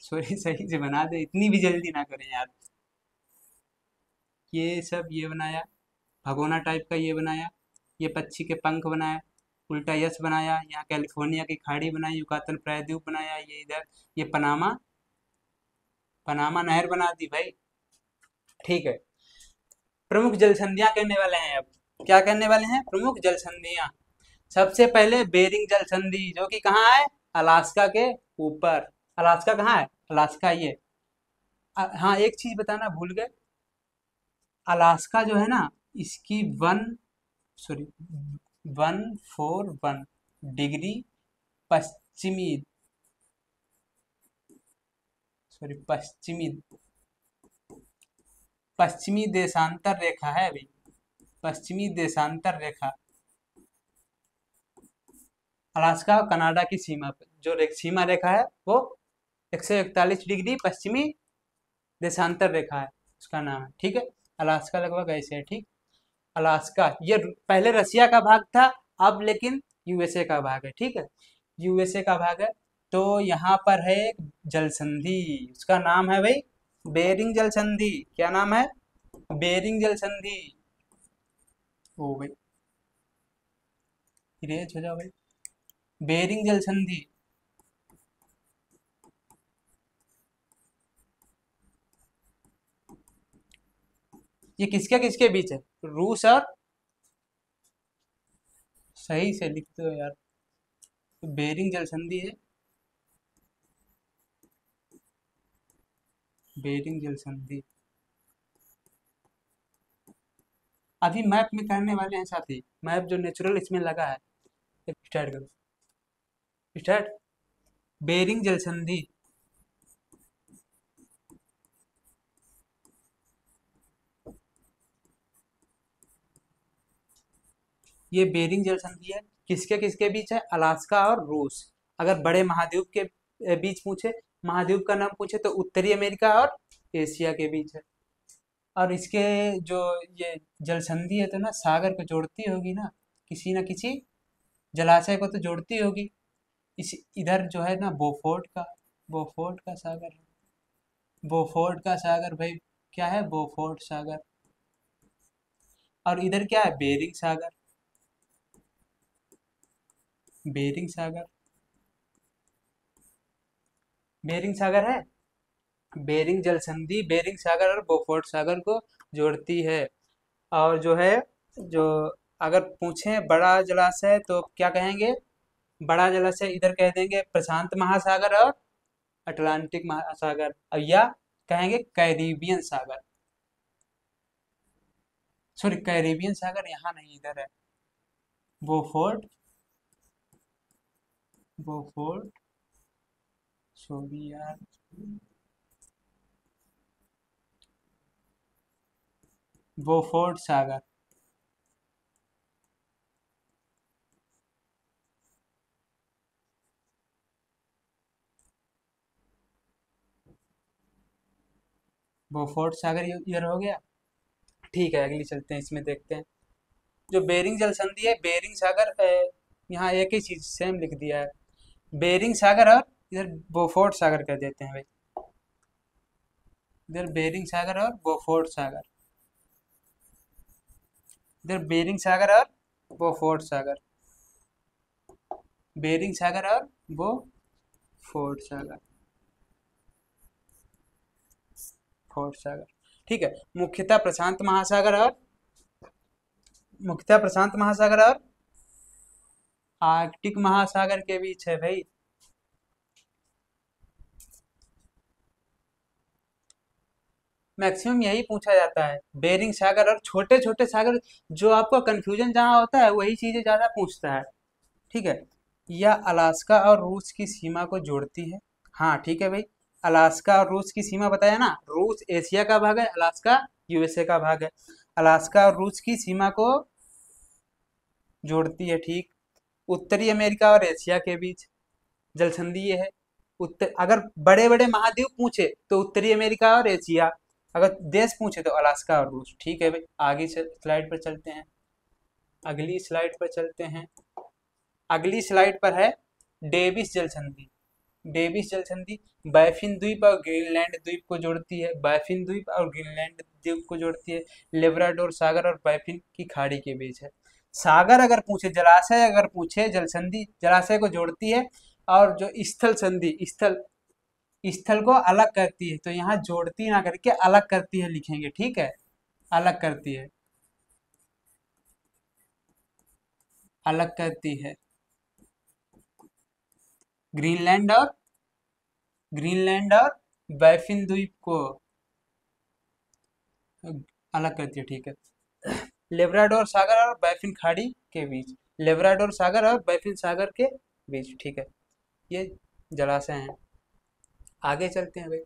सॉरी सही से बना दे, इतनी भी जल्दी ना करें यार, ये सब ये बनाया, भगोना टाइप का ये बनाया, ये पक्षी के पंख बनाया, उल्टा यस बनाया, यहाँ कैलिफोर्निया की खाड़ी बनाई, युकातन प्रायद्वीप बनाया, ये इधर ये पनामा, पनामा नहर बना दी भाई, ठीक है। प्रमुख जल संधियां करने वाले हैं, अब क्या करने वाले हैं, प्रमुख जल संधियां। सबसे पहले बेरिंग जल संधि, जो कि कहाँ है, अलास्का के ऊपर। अलास्का कहाँ है? अलास्का ये। हाँ, एक चीज बताना भूल गए। अलास्का जो है ना, इसकी 141 डिग्री पश्चिमी, पश्चिमी, पश्चिमी देशांतर रेखा है अभी। पश्चिमी देशांतर रेखा अलास्का और कनाडा की सीमा पे जो सीमा रेखा है वो 141 डिग्री पश्चिमी देशांतर रेखा है, उसका नाम है। ठीक है, अलास्का लगभग ऐसे है। ठीक, अलास्का ये पहले रसिया का भाग था, अब लेकिन यूएसए का भाग है। ठीक है, यूएसए का भाग है। तो यहाँ पर है एक जल संधि, उसका नाम है भाई बेरिंग जल संधि। क्या नाम है? बेरिंग जल संधि। ओ भाई, इरेज हो जाओ भाई। बेरिंग जल संधि। ये किसके किसके बीच है? रूस और, सही से लिखते हो यार, तो बेरिंग जल संधि है। बेरिंग जल संधि अभी मैप में करने वाले हैं साथी, मैप जो नेचुरल इसमें लगा है। स्टार्ट करो, स्टार्ट। बेरिंग जल संधि, ये बेरिंग जल संधि है। किसके किसके बीच है? अलास्का और रूस। अगर बड़े महाद्वीप के बीच पूछे, महाद्वीप का नाम पूछे, तो उत्तरी अमेरिका और एशिया के बीच है। और इसके जो ये जल संधि है तो ना सागर को जोड़ती होगी ना किसी जलाशय को तो जोड़ती होगी। इस इधर जो है ना बोफोर्ट का सागर है। बोफोर्ट का सागर भाई, क्या है? बोफोर्ट सागर। और इधर क्या है? बेरिंग सागर। बेरिंग सागर, बेरिंग सागर है। बेरिंग जल संधि बेरिंग सागर और बोफोर्ट सागर को जोड़ती है। और जो है, जो अगर पूछें बड़ा जलाशय तो क्या कहेंगे? बड़ा जलाशय इधर कह देंगे प्रशांत महासागर और अटलांटिक महासागर, और या कहेंगे कैरिबियन सागर। सॉरी, कैरिबियन सागर यहाँ नहीं, इधर है। बोफोर्ट, बोफोर्ट, सॉरी यार, बोफोर्ट सागर। बोफोर्ट सागर इधर हो गया। ठीक है, अगली चलते हैं, इसमें देखते हैं। जो बेरिंग जल संधि है, बेरिंग सागर, यहाँ एक ही चीज सेम लिख दिया है। बेरिंग सागर और इधर बोफोर्ट सागर कह देते हैं भाई। इधर बेरिंग सागर और बोफोर्ट सागर। इधर बेरिंग सागर और बोफोर्ट सागर। बेरिंग सागर और बोफोर्ट सागर। फोर्ट सागर। ठीक है, मुख्यतः प्रशांत महासागर और, मुख्यतः प्रशांत महासागर और आर्कटिक महासागर के बीच है भाई। मैक्सिमम यही पूछा जाता है, बेरिंग सागर और छोटे छोटे सागर। जो आपको कंफ्यूजन जहाँ होता है वही चीजें ज्यादा पूछता है। ठीक है, यह अलास्का और रूस की सीमा को जोड़ती है। हाँ ठीक है भाई, अलास्का और रूस की सीमा बताया ना, रूस एशिया का भाग है, अलास्का यूएसए का भाग है। अलास्का और रूस की सीमा को जोड़ती है। ठीक, उत्तरी अमेरिका और एशिया के बीच जल संधि ये है। उत्तर, अगर बड़े बड़े महाद्वीप पूछे तो उत्तरी अमेरिका और एशिया, अगर देश पूछे तो अलास्का और रूस। ठीक है भाई, आगे स्लाइड पर चलते हैं। अगली स्लाइड पर चलते हैं। अगली स्लाइड पर है डेविस जल संधि। डेविस जल संधि बायफिन द्वीप और ग्रीनलैंड द्वीप को जोड़ती है। बायफिन द्वीप और ग्रीनलैंड द्वीप को जोड़ती है। लेब्राडोर सागर और बायफिन की खाड़ी के बीच है। सागर अगर पूछे, जलाशय अगर पूछे, जल संधि जलाशय को जोड़ती है। और जो स्थल संधि, स्थल, स्थल को अलग करती है, तो यहाँ जोड़ती ना करके अलग करती है लिखेंगे। ठीक है, अलग करती है, अलग करती है। ग्रीनलैंड और बैफिन द्वीप को अलग करती है, ठीक है। लेब्राडोर सागर और बैफिन खाड़ी के बीच, लेब्राडोर सागर और बैफिन सागर के बीच, ठीक है। ये जलाशय हैं। आगे चलते हैं भाई।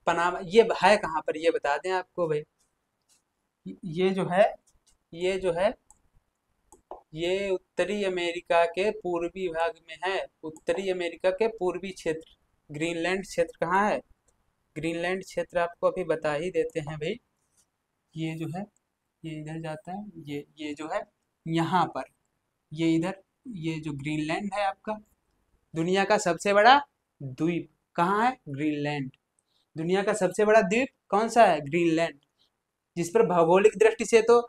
पनामा ये है कहाँ पर, ये बता दें आपको भाई। ये जो है, ये जो है, ये उत्तरी अमेरिका के पूर्वी भाग में है। उत्तरी अमेरिका के पूर्वी क्षेत्र, ग्रीनलैंड क्षेत्र कहाँ है? ग्रीनलैंड क्षेत्र आपको अभी बता ही देते हैं भाई। ये जो है, ये इधर जाता है, ये जो है यहाँ पर, ये इधर, ये जो ग्रीनलैंड है आपका, दुनिया का सबसे बड़ा द्वीप कहाँ है? ग्रीनलैंड। दुनिया का सबसे बड़ा द्वीप कौन सा है? ग्रीनलैंड। जिस पर भौगोलिक दृष्टि से तो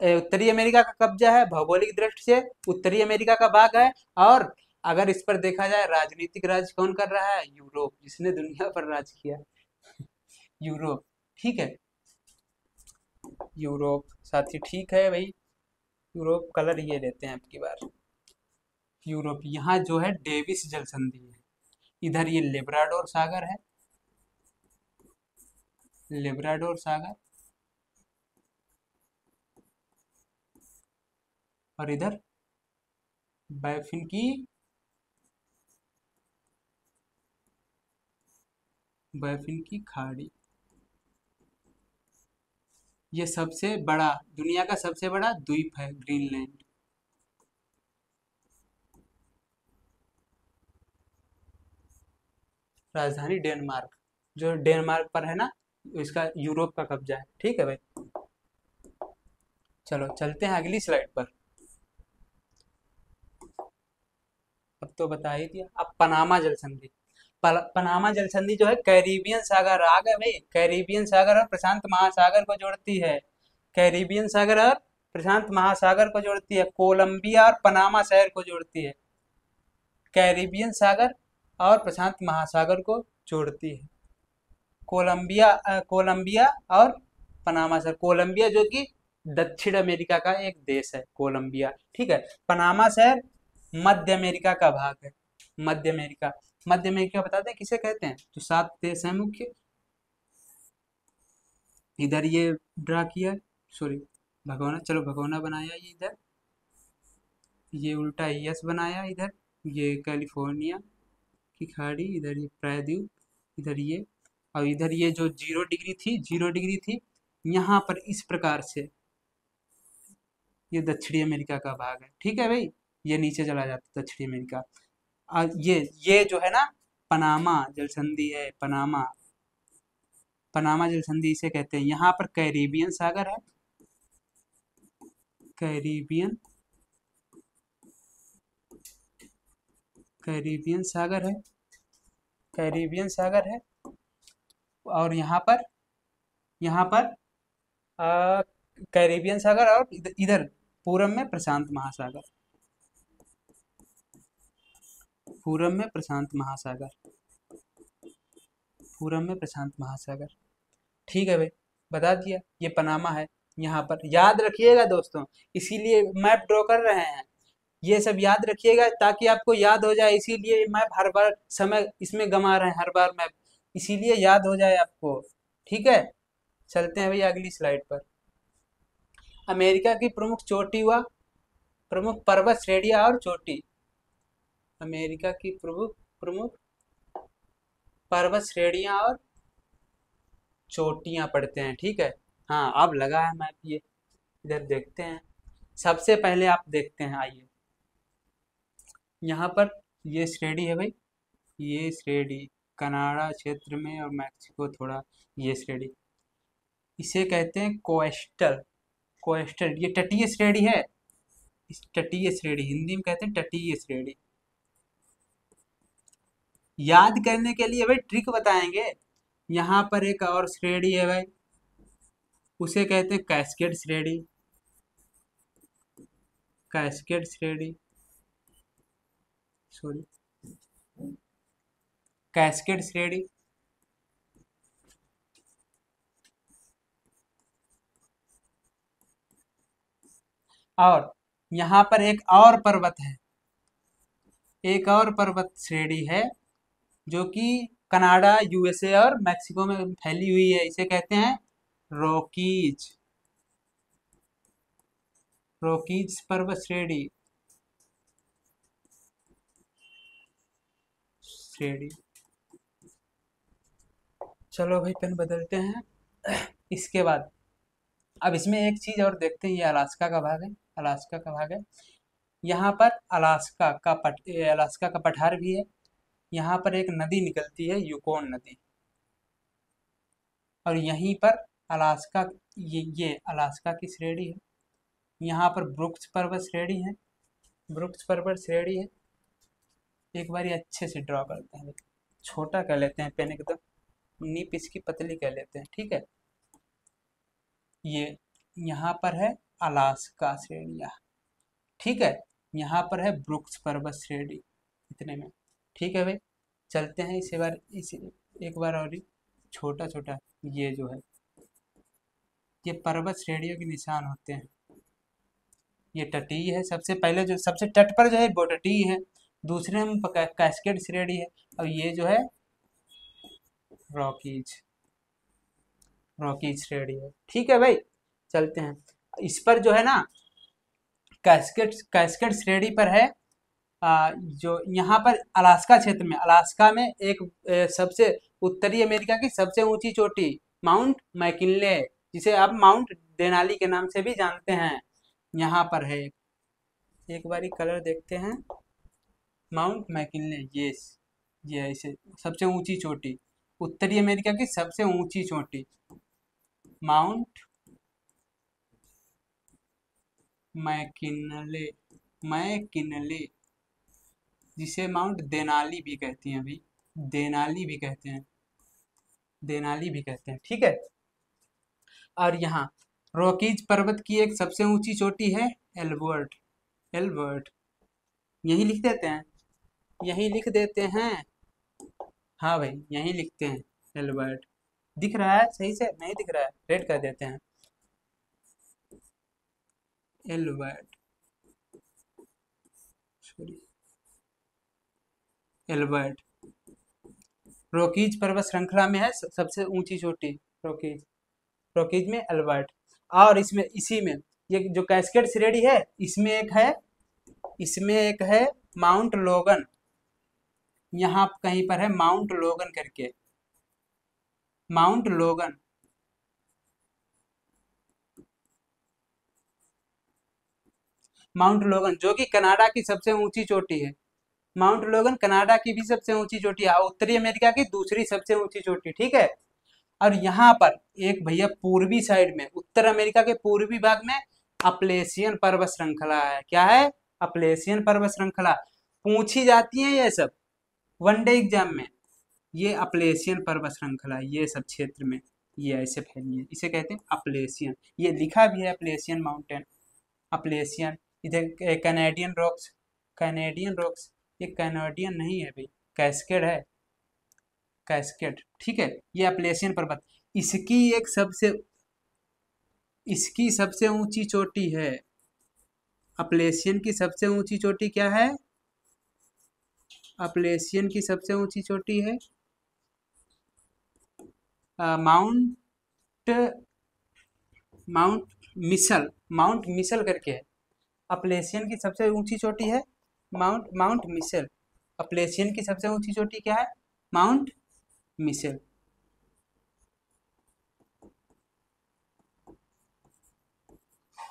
उत्तरी अमेरिका का कब्जा है, भौगोलिक दृष्टि से उत्तरी अमेरिका का भाग है। और अगर इस पर देखा जाए राजनीतिक राज कौन कर रहा है? यूरोप, जिसने दुनिया पर राज किया। यूरोप, ठीक है। यूरोप साथी, ठीक है भाई। यूरोप कलर ये लेते हैं अब की बार। यूरोप, यहाँ जो है डेविस जल संधि है। इधर ये लेब्राडोर सागर है, लेब्राडोर सागर। और इधर बैफिन की, बैफिन की खाड़ी। ये सबसे बड़ा, दुनिया का सबसे बड़ा द्वीप है ग्रीनलैंड। राजधानी डेनमार्क, जो डेनमार्क पर है ना, इसका यूरोप का कब्जा है, ठीक है भाई। चलो चलते हैं अगली स्लाइड पर। अब तो बता ही दिया। अब पनामा जल संधि। पनामा जल संधि जो है कैरिबियन सागर, आ गए भाई, कैरिबियन सागर और प्रशांत महासागर को जोड़ती है। कैरिबियन सागर और प्रशांत महासागर को जोड़ती है। कोलंबिया और पनामा शहर को जोड़ती है। कैरिबियन सागर और प्रशांत महासागर को जोड़ती है। कोलंबिया और पनामा शहर। कोलंबिया जो कि दक्षिण अमेरिका का एक देश है, कोलंबिया, ठीक है। पनामा शहर मध्य अमेरिका का भाग है। मध्य अमेरिका, मध्य अमेरिका बताते हैं किसे कहते हैं? तो 7 देश हैं मुख्य। इधर ये ड्रा किया, सॉरी, भगोना, चलो भगोना बनाया ये इधर, ये उल्टा यस बनाया इधर, ये कैलिफोर्निया की खाड़ी, इधर ये प्रायद्वीप, इधर ये, और इधर ये जो 0 डिग्री थी, 0 डिग्री थी, यहाँ पर इस प्रकार से ये दक्षिणी अमेरिका का भाग है, ठीक है भाई। ये नीचे चला जाता है दक्षिणी अमेरिका। और ये जो है ना, पनामा जल संधि है, पनामा, पनामा जल संधि इसे कहते हैं। यहाँ पर कैरिबियन सागर है, कैरिबियन, कैरिबियन सागर है, कैरिबियन सागर है। और यहाँ पर आ, कैरिबियन सागर, और इधर पूरब में प्रशांत महासागर, पूरब में प्रशांत महासागर, पूरब में प्रशांत महासागर, ठीक है भाई। बता दिया, ये पनामा है। यहाँ पर याद रखिएगा दोस्तों, इसीलिए मैप ड्रॉ कर रहे हैं। ये सब याद रखिएगा ताकि आपको याद हो जाए, इसीलिए मैप हर बार समय इसमें गंवा रहे हैं, हर बार मैप, इसीलिए याद हो जाए आपको, ठीक है। चलते हैं भैया अगली स्लाइड पर। अमेरिका की प्रमुख चोटी व प्रमुख पर्वत श्रेणियां और चोटी। अमेरिका की प्रमुख प्रमुख पर्वत श्रेणियां और चोटियां पढ़ते हैं, ठीक है। हाँ, अब लगा है मैप ये, इधर देखते हैं। सबसे पहले आप देखते हैं, आइए यहाँ पर, ये श्रेणी है भाई, ये श्रेणी कनाडा क्षेत्र में और मैक्सिको थोड़ा, ये श्रेणी, इसे कहते हैं कोस्टल, कोस्टल, ये तटीय श्रेणी है। इस तटीय श्रेणी, हिंदी में कहते हैं तटीय श्रेणी। याद करने के लिए भाई ट्रिक बताएंगे। यहाँ पर एक और श्रेणी है भाई, उसे कहते हैं कैस्केड श्रेणी, कैस्केड श्रेणी, सॉरी, कैस्केड श्रेणी। और यहाँ पर एक और पर्वत है, एक और पर्वत श्रेणी है जो कि कनाडा, यूएसए और मैक्सिको में फैली हुई है, इसे कहते हैं रॉकीज। रॉकीज पर्वत श्रेणी। चलो भाई पेन बदलते हैं। इसके बाद अब इसमें एक चीज और देखते हैं, ये अलास्का का भाग है। अलास्का का भाग है। यहाँ पर अलास्का का पठार भी है। यहाँ पर एक नदी निकलती है, यूकोन नदी। और यहीं पर अलास्का, ये अलास्का की श्रेणी है। यहाँ पर ब्रुक्स पर्वत श्रेणी है। ब्रुक्स पर्वत श्रेणी है। एक बार अच्छे से ड्रॉ करते हैं, छोटा कर लेते हैं पेन एकदम, नीप इसकी पतली कर लेते हैं, ठीक है। ये यहाँ पर है अलास्का श्रेणियाँ, ठीक है। यहाँ पर है ब्रुक्स पर्वत श्रेणी, इतने में, ठीक है भाई। चलते हैं इसे एक बार और ही छोटा छोटा। ये जो है ये पर्वत श्रेणियों के निशान होते हैं। ये तटीय है, सबसे पहले जो सबसे तट पर जो है वो तटीय है। दूसरे में कैस्केड श्रेणी है। और ये जो है रॉकीज, रॉकीज श्रेणी है, ठीक है भाई। चलते हैं इस पर जो है ना, कैस्केड कैस्केड श्रेणी पर है। जो यहाँ पर अलास्का क्षेत्र में, अलास्का में एक सबसे उत्तरी अमेरिका की सबसे ऊंची चोटी माउंट मैकिनले, जिसे आप माउंट देनाली के नाम से भी जानते हैं, यहाँ पर है। एक बारी कलर देखते हैं। माउंट मैकिनले, ये ऐसे सबसे ऊंची चोटी, उत्तरी अमेरिका की सबसे ऊंची चोटी माउंट मैकिनले, मैकिनले, जिसे माउंट देनाली भी कहती हैं अभी, देनाली भी कहते हैं, देनाली भी कहते हैं, ठीक है। और यहाँ रॉकीज पर्वत की एक सबसे ऊंची चोटी है एल्बर्ट, एल्बर्ट, यही लिख देते हैं, यही लिख देते हैं। हाँ भाई यही लिखते हैं एल्बर्ट। दिख रहा है सही से? नहीं दिख रहा है, रेड कर देते हैं, एल्बर्ट, सॉरी, एल्बर्ट रॉकीज पर्वत श्रृंखला में है सबसे ऊंची चोटी, रॉकीज, रॉकीज में एल्बर्ट। और इसमें इसी में ये जो कैस्केड श्रेणी है, इसमें एक है, इसमें एक है माउंट लोगन, यहाँ कहीं पर है माउंट लोगन करके, माउंट लोगन, माउंट लोगन जो कि कनाडा की सबसे ऊंची चोटी है। माउंट लोगन कनाडा की भी सबसे ऊंची चोटी है, उत्तरी अमेरिका की दूसरी सबसे ऊंची चोटी, ठीक है। और यहाँ पर एक भैया पूर्वी साइड में, उत्तर अमेरिका के पूर्वी भाग में अपलेशियन पर्वत श्रृंखला है। क्या है? अपलेशियन पर्वत श्रृंखला। पूछी जाती है ये सब वनडे एग्जाम में। ये अपलेशियन पर्वत श्रृंखला, ये सब क्षेत्र में ये ऐसे फैली है, इसे कहते हैं अपलेशियन। ये लिखा भी है अपलेशियन माउंटेन, अपलेशियन। इधर कैनेडियन रॉक्स, कैनेडियन रॉक्स, ये कैनेडियन नहीं है भाई, कैस्केड है, कैस्केड, ठीक है। ये अपलेशियन पर्वत, इसकी एक सबसे, इसकी सबसे ऊंची चोटी है, अपलेशियन की सबसे ऊंची चोटी क्या है? अपलेशियन की सबसे ऊंची चोटी है माउंट, माउंट मिसल, माउंट मिसल करके है। अपलेशियन की सबसे ऊंची चोटी है माउंट, माउंट मिसल। अपलेशियन की सबसे ऊंची चोटी क्या है? माउंट मिसल।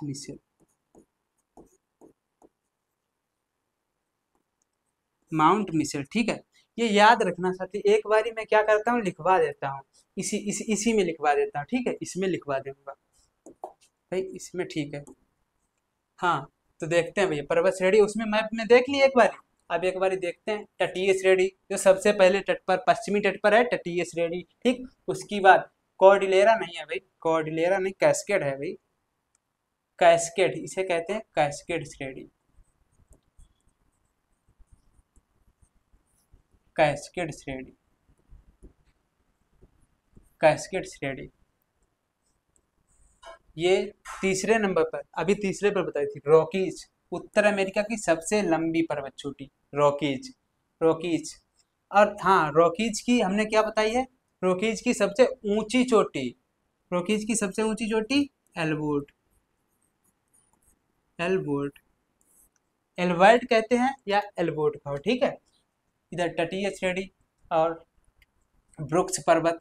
मिसल, माउंट मिसल, ठीक है। ये याद रखना साथी, एक बारी मैं क्या करता हूँ, लिखवा देता हूँ, इसी में लिखवा देता हूँ, ठीक है, इसमें लिखवा दूंगा भाई, इसमें, ठीक है। हाँ, तो देखते हैं भैया पर्वत श्रेणी, उसमें मैप में देख ली एक बारी। अब एक बारी देखते हैं तटीय श्रेणी, जो सबसे पहले तट पर, पश्चिमी तट पर है तटीय श्रेणी, ठीक। उसकी बाद कॉर्डिलेरा नहीं है भाई, कॉर्डिलेरा नहीं, कैस्केड है भाई, कैस्केड, इसे कहते हैं कैस्केड श्रेणी, कैस्केड श्रेणी, कैस्केड श्रेणी। ये तीसरे नंबर पर, अभी तीसरे पर बताई थी, रॉकीज, उत्तर अमेरिका की सबसे लंबी पर्वत चोटी रॉकीज। रॉकीज। और हाँ, रॉकीज की हमने क्या बताई है? रॉकीज की सबसे ऊंची चोटी, रॉकीज की सबसे ऊंची चोटी एल्बर्ट। एल्बर्ट, एल्बर्ट कहते हैं या एल्बर्ट कहो, ठीक है। इधर तटीय श्रेणी और ब्रुक्स पर्वत।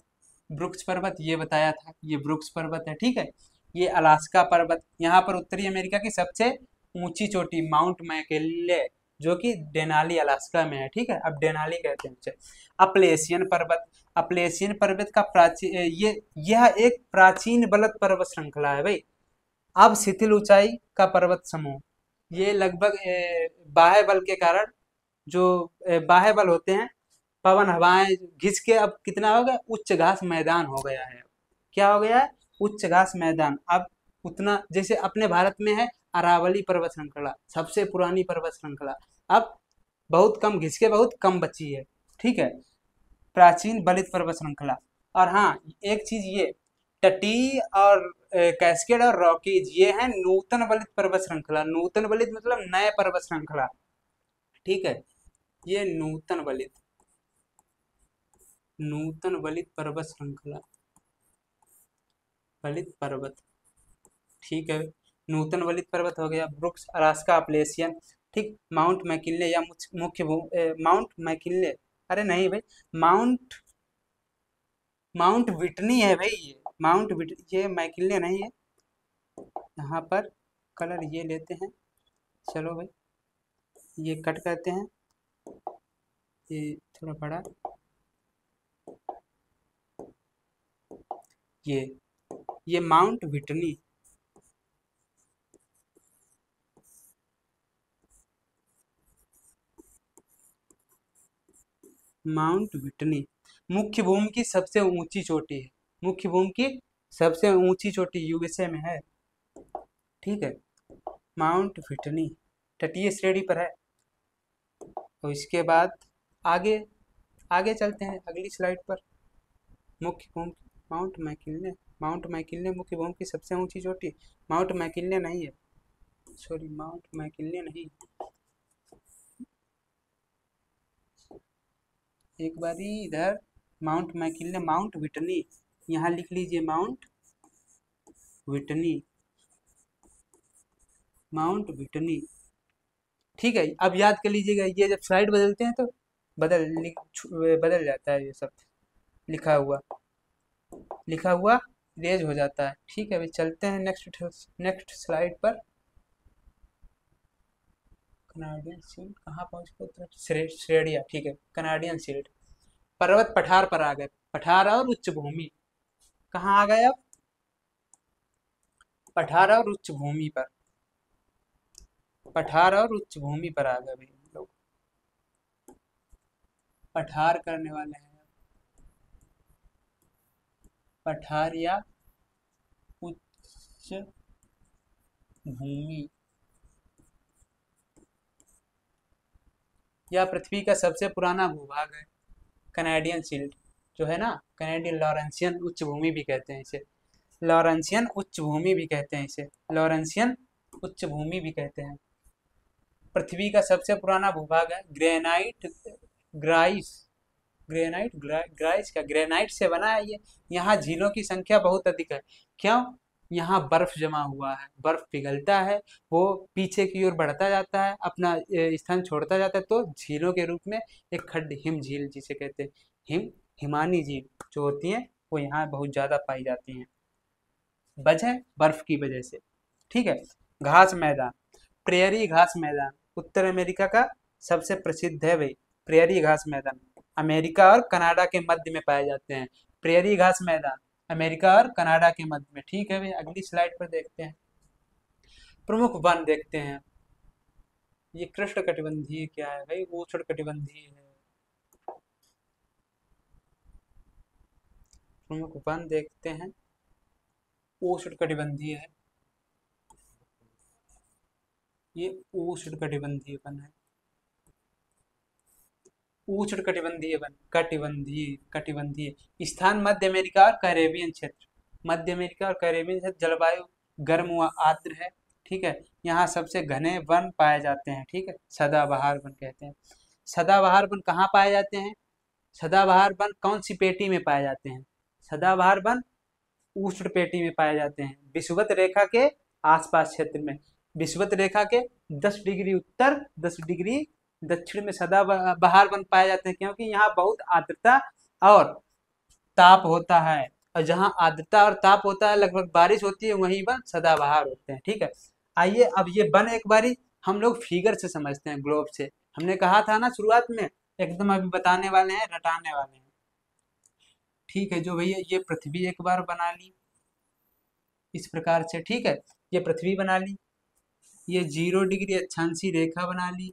ब्रुक्स पर्वत ये बताया था, ये ब्रुक्स पर्वत है, ठीक है। ये अलास्का पर्वत, यहाँ पर उत्तरी अमेरिका की सबसे ऊंची चोटी माउंट मैकिन्ले, जो कि डेनाली अलास्का में है, ठीक है। अब डेनाली कहते हैं उसे। अपलेशियन पर्वत। अपलेशियन पर्वत का प्राचीन ये यह एक प्राचीन बलद पर्वत श्रृंखला है भाई। अब शिथिल ऊंचाई का पर्वत समूह, ये लगभग बाह्य बल के कारण, जो बाह्य बल होते हैं, पवन हवाएं घिस के अब कितना हो गया, उच्च घास मैदान हो गया है। क्या हो गया है? उच्च घास मैदान। अब उतना जैसे अपने भारत में है अरावली पर्वत श्रृंखला, सबसे पुरानी पर्वत श्रृंखला, अब बहुत कम घिस के बहुत कम बची है, ठीक है। प्राचीन बलित पर्वत श्रृंखला। और हाँ, एक चीज ये, तटीय और कैस्केड और रॉकीज ये है नूतन बलित पर्वत श्रृंखला। नूतन बलित मतलब नए पर्वत श्रृंखला, ठीक है। ये नूतन बलित, नूतन बलित पर्वत श्रृंखला, बलित पर्वत, ठीक है। नूतन बलित पर्वत हो गया, ब्रुक्स, अलास्का, अपलेशियन, ठीक। माउंट मैकिन्ले या माउंट मैकिन्ले, अरे नहीं भाई, माउंट माउंट विटनी है भाई, ये माउंट विट, ये मैकिन्ले नहीं है। यहाँ पर कलर ये लेते हैं, चलो भाई, ये कट करते हैं, ये थोड़ा बड़ा, ये ये माउंट विटनी, माउंट विटनी मुख्य भूमि की सबसे ऊंची चोटी है। मुख्य भूमि की सबसे ऊंची चोटी यूएसए में है, ठीक है। माउंट विटनी तटीय श्रेणी पर है। तो इसके बाद आगे, आगे चलते हैं अगली स्लाइड पर। मुख्य भूमि, माउंट मैकिन्ले, माउंट मैकिन्ले मुख्य भूमि की सबसे ऊंची चोटी, माउंट मैकिन्ले नहीं है, सॉरी, माउंट मैकिन्ले नहीं। एक बारी इधर माउंट मैकिन्ले, माउंट विटनी, यहाँ लिख लीजिए माउंट विटनी, माउंट विटनी, ठीक है। अब याद कर लीजिएगा, ये जब स्लाइड बदलते हैं तो बदल जाता है, ये सब लिखा हुआ, लिखा हुआ रेज हो जाता है, ठीक है। अभी चलते हैं नेक्स्ट स्लाइड पर। कनाडियन शील्ड कहाँ पहुंच गए? श्रेणियाँ, ठीक है। कनाडियन शील्ड पर्वत पठार पर आ गए, पठार और उच्च भूमि, कहाँ आ गए अब? पठार और उच्च भूमि पर, पठार और उच्च भूमि पर आ गए भाई हम लोग, पठार करने वाले हैं, पठार या उच्च भूमि। यह पृथ्वी का सबसे पुराना भूभाग है। कनाडियन शील्ड जो है ना, कनाडियन लॉरेंसियन उच्च भूमि भी कहते हैं इसे, लॉरेंसियन उच्च भूमि भी कहते हैं इसे, लॉरेंसियन उच्च भूमि भी कहते हैं। पृथ्वी का सबसे पुराना भूभाग है। ग्रेनाइट, ग्राइस, ग्राइस का ग्रेनाइट से बना है ये। यहाँ झीलों की संख्या बहुत अधिक है। क्यों? यहाँ बर्फ जमा हुआ है, बर्फ पिघलता है, वो पीछे की ओर बढ़ता जाता है, अपना स्थान छोड़ता जाता है, तो झीलों के रूप में एक खड्ड, हिम झील जिसे कहते हैं, हिमानी झील जो होती हैं वो यहाँ बहुत ज्यादा पाई जाती हैं, वजह बर्फ की वजह से, ठीक है। घास मैदान, प्रेयरी घास मैदान उत्तर अमेरिका का सबसे प्रसिद्ध है भाई। प्रेयरी घास मैदान अमेरिका और कनाडा के मध्य में पाए जाते हैं। प्रेयरी घास मैदान अमेरिका और कनाडा के मध्य में, ठीक है भाई। अगली स्लाइड पर देखते हैं, प्रमुख वन देखते हैं। ये कृष्ण कटिबंधीय क्या है भाई? उष्ण कटिबंधीय है। प्रमुख वन देखते हैं, उष्ण कटिबंधीय है, ये उष्ण कटिबंधीय वन है। उष्ण कटिबंधीय वन, कटिबंधीय, कटिबंधीय स्थान मध्य अमेरिका और कैरेबियन क्षेत्र। मध्य अमेरिका और कैरेबियन क्षेत्र जलवायु गर्म व आर्द्र है। ठीक है। यहाँ सबसे घने वन पाए जाते हैं, ठीक है, सदाबहार वन कहते हैं। सदाबहार वन कहाँ पाए जाते हैं? सदाबहार वन कौन सी पेटी में पाए जाते हैं? सदाबहार वन उष्ण पेटी में पाए जाते हैं, विषुवत रेखा के आसपास क्षेत्र में। विषुवत रेखा के 10 डिग्री उत्तर, 10 डिग्री दक्षिण में सदाबहार वन पाए जाते हैं, क्योंकि यहाँ बहुत आर्द्रता और ताप होता है। और जहाँ आर्द्रता और ताप होता है, लगभग बारिश होती है, वहीं वन सदाबहार होते हैं, ठीक है। आइए अब ये वन एक बारी हम लोग फिगर से समझते हैं, ग्लोब से। हमने कहा था ना शुरुआत में, एकदम अभी बताने वाले हैं, रटाने वाले हैं, ठीक है। जो भैया ये पृथ्वी एक बार बना ली इस प्रकार से, ठीक है, ये पृथ्वी बना ली, ये 0 डिग्री अक्षांशीय रेखा बना ली,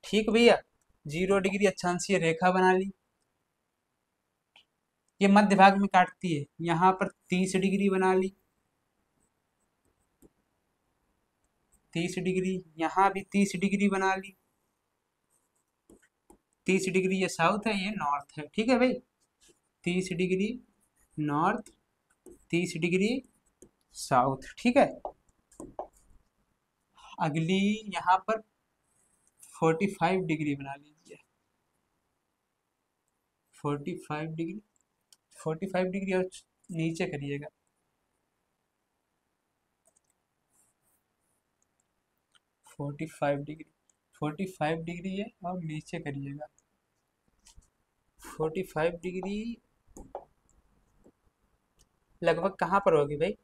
ठीक भैया, 0 डिग्री अक्षांशीय रेखा बना ली। ये मध्य भाग में काटती है, यहाँ पर 30 डिग्री बना ली, 30 डिग्री, यहाँ भी 30 डिग्री बना ली, 30 डिग्री ये साउथ है, ये नॉर्थ है, ठीक है भाई। 30 डिग्री नॉर्थ, 30 डिग्री साउथ, ठीक है। अगली यहाँ पर 45 डिग्री बना लीजिए, 45 डिग्री, 45 डिग्री और नीचे करिएगा, 45 डिग्री, 45 डिग्री है और नीचे करिएगा 45 डिग्री। लगभग कहाँ पर होगी भाई?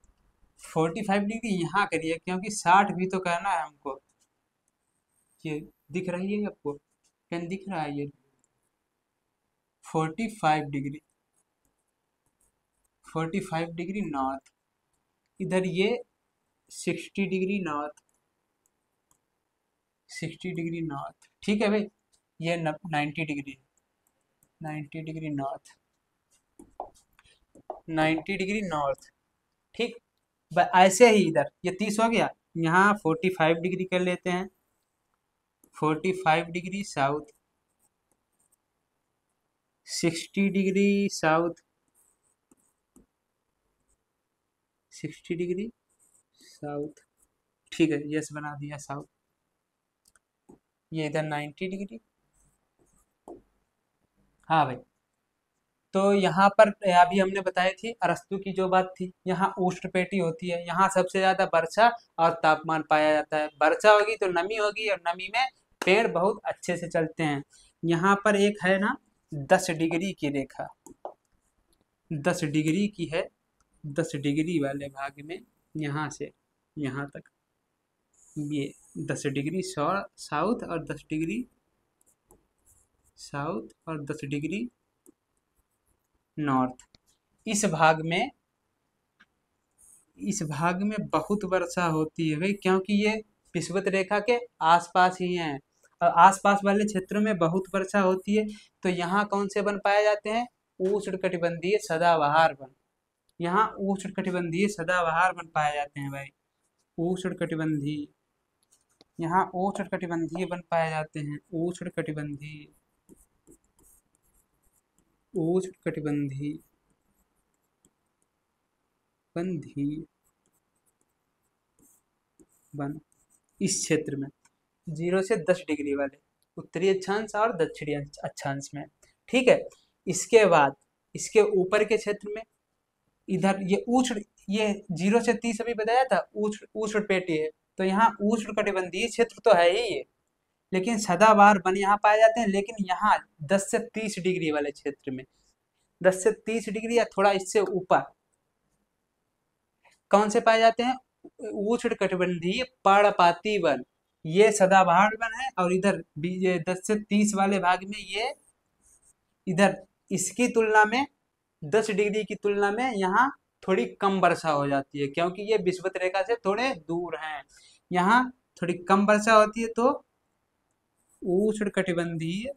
45 डिग्री यहाँ करिए, क्योंकि 60 भी तो करना है हमको। ये दिख रही है आपको, पेन दिख रहा है? ये 45 डिग्री, 45 डिग्री नॉर्थ, इधर ये 60 डिग्री नॉर्थ, 60 डिग्री नॉर्थ, ठीक है भाई। ये 90 degree, 90 degree north, 90 degree north, ठीक। ऐसे ही इधर ये 30 हो गया, यहाँ 45 डिग्री कर लेते हैं, 45 degree south, 60 degree south, 60 degree south, ठीक है, यस बना दिया साउथ। ये इधर 90 डिग्री, हाँ भाई। तो यहाँ पर अभी हमने बताई थी अरस्तु की जो बात थी, यहाँ उष्ण पेटी होती है, यहाँ सबसे ज्यादा वर्षा और तापमान पाया जाता है। वर्षा होगी तो नमी होगी, और नमी में पेड़ बहुत अच्छे से चलते हैं। यहाँ पर एक है ना 10 डिग्री की रेखा, 10 डिग्री की है, 10 डिग्री वाले भाग में यहाँ से यहाँ तक, ये 10 डिग्री साउथ और 10 डिग्री साउथ और 10 डिग्री नॉर्थ। इस भाग में, इस भाग में बहुत वर्षा होती है भाई, क्योंकि ये विषुवत रेखा के आसपास ही हैं, और आसपास वाले क्षेत्रों में बहुत वर्षा होती है। तो यहाँ कौन से वन पाए जाते हैं? उष्णकटिबंधीय सदाबहार वन। यहाँ उष्णकटिबंधीय सदाबहार वन पाए जाते हैं भाई, उष्णकटिबंधीय, यहाँ उष्णकटिबंधीय वन पाए जाते हैं, उष्णकटिबंधीय, उष्णकटिबंधीय बंधीय वन इस क्षेत्र में 0 से 10 डिग्री वाले उत्तरी अक्षांश और दक्षिणी अक्षांश में, ठीक है। इसके बाद इसके ऊपर के क्षेत्र में, इधर ये उष्ण, ये 0 से 30 अभी बताया था, उष्ण उष्ण पेटी है, तो यहाँ उष्ण कटिबंधीय क्षेत्र तो है ही ये, लेकिन सदाबहार वन यहाँ पाए जाते हैं। लेकिन यहाँ 10 से 30 डिग्री वाले क्षेत्र में, 10 से 30 डिग्री या थोड़ा इससे ऊपर कौन से पाए जाते हैं? उष्णकटिबंधीय पर्णपाती वन, ये सदाबहार वन है। और इधर ये 10 से 30 वाले भाग में ये इधर इसकी तुलना में 10 डिग्री की तुलना में यहाँ थोड़ी कम वर्षा हो जाती है, क्योंकि ये विषुवत रेखा से थोड़े दूर हैं। यहाँ थोड़ी कम वर्षा होती है, तो उष्णकटिबंधीय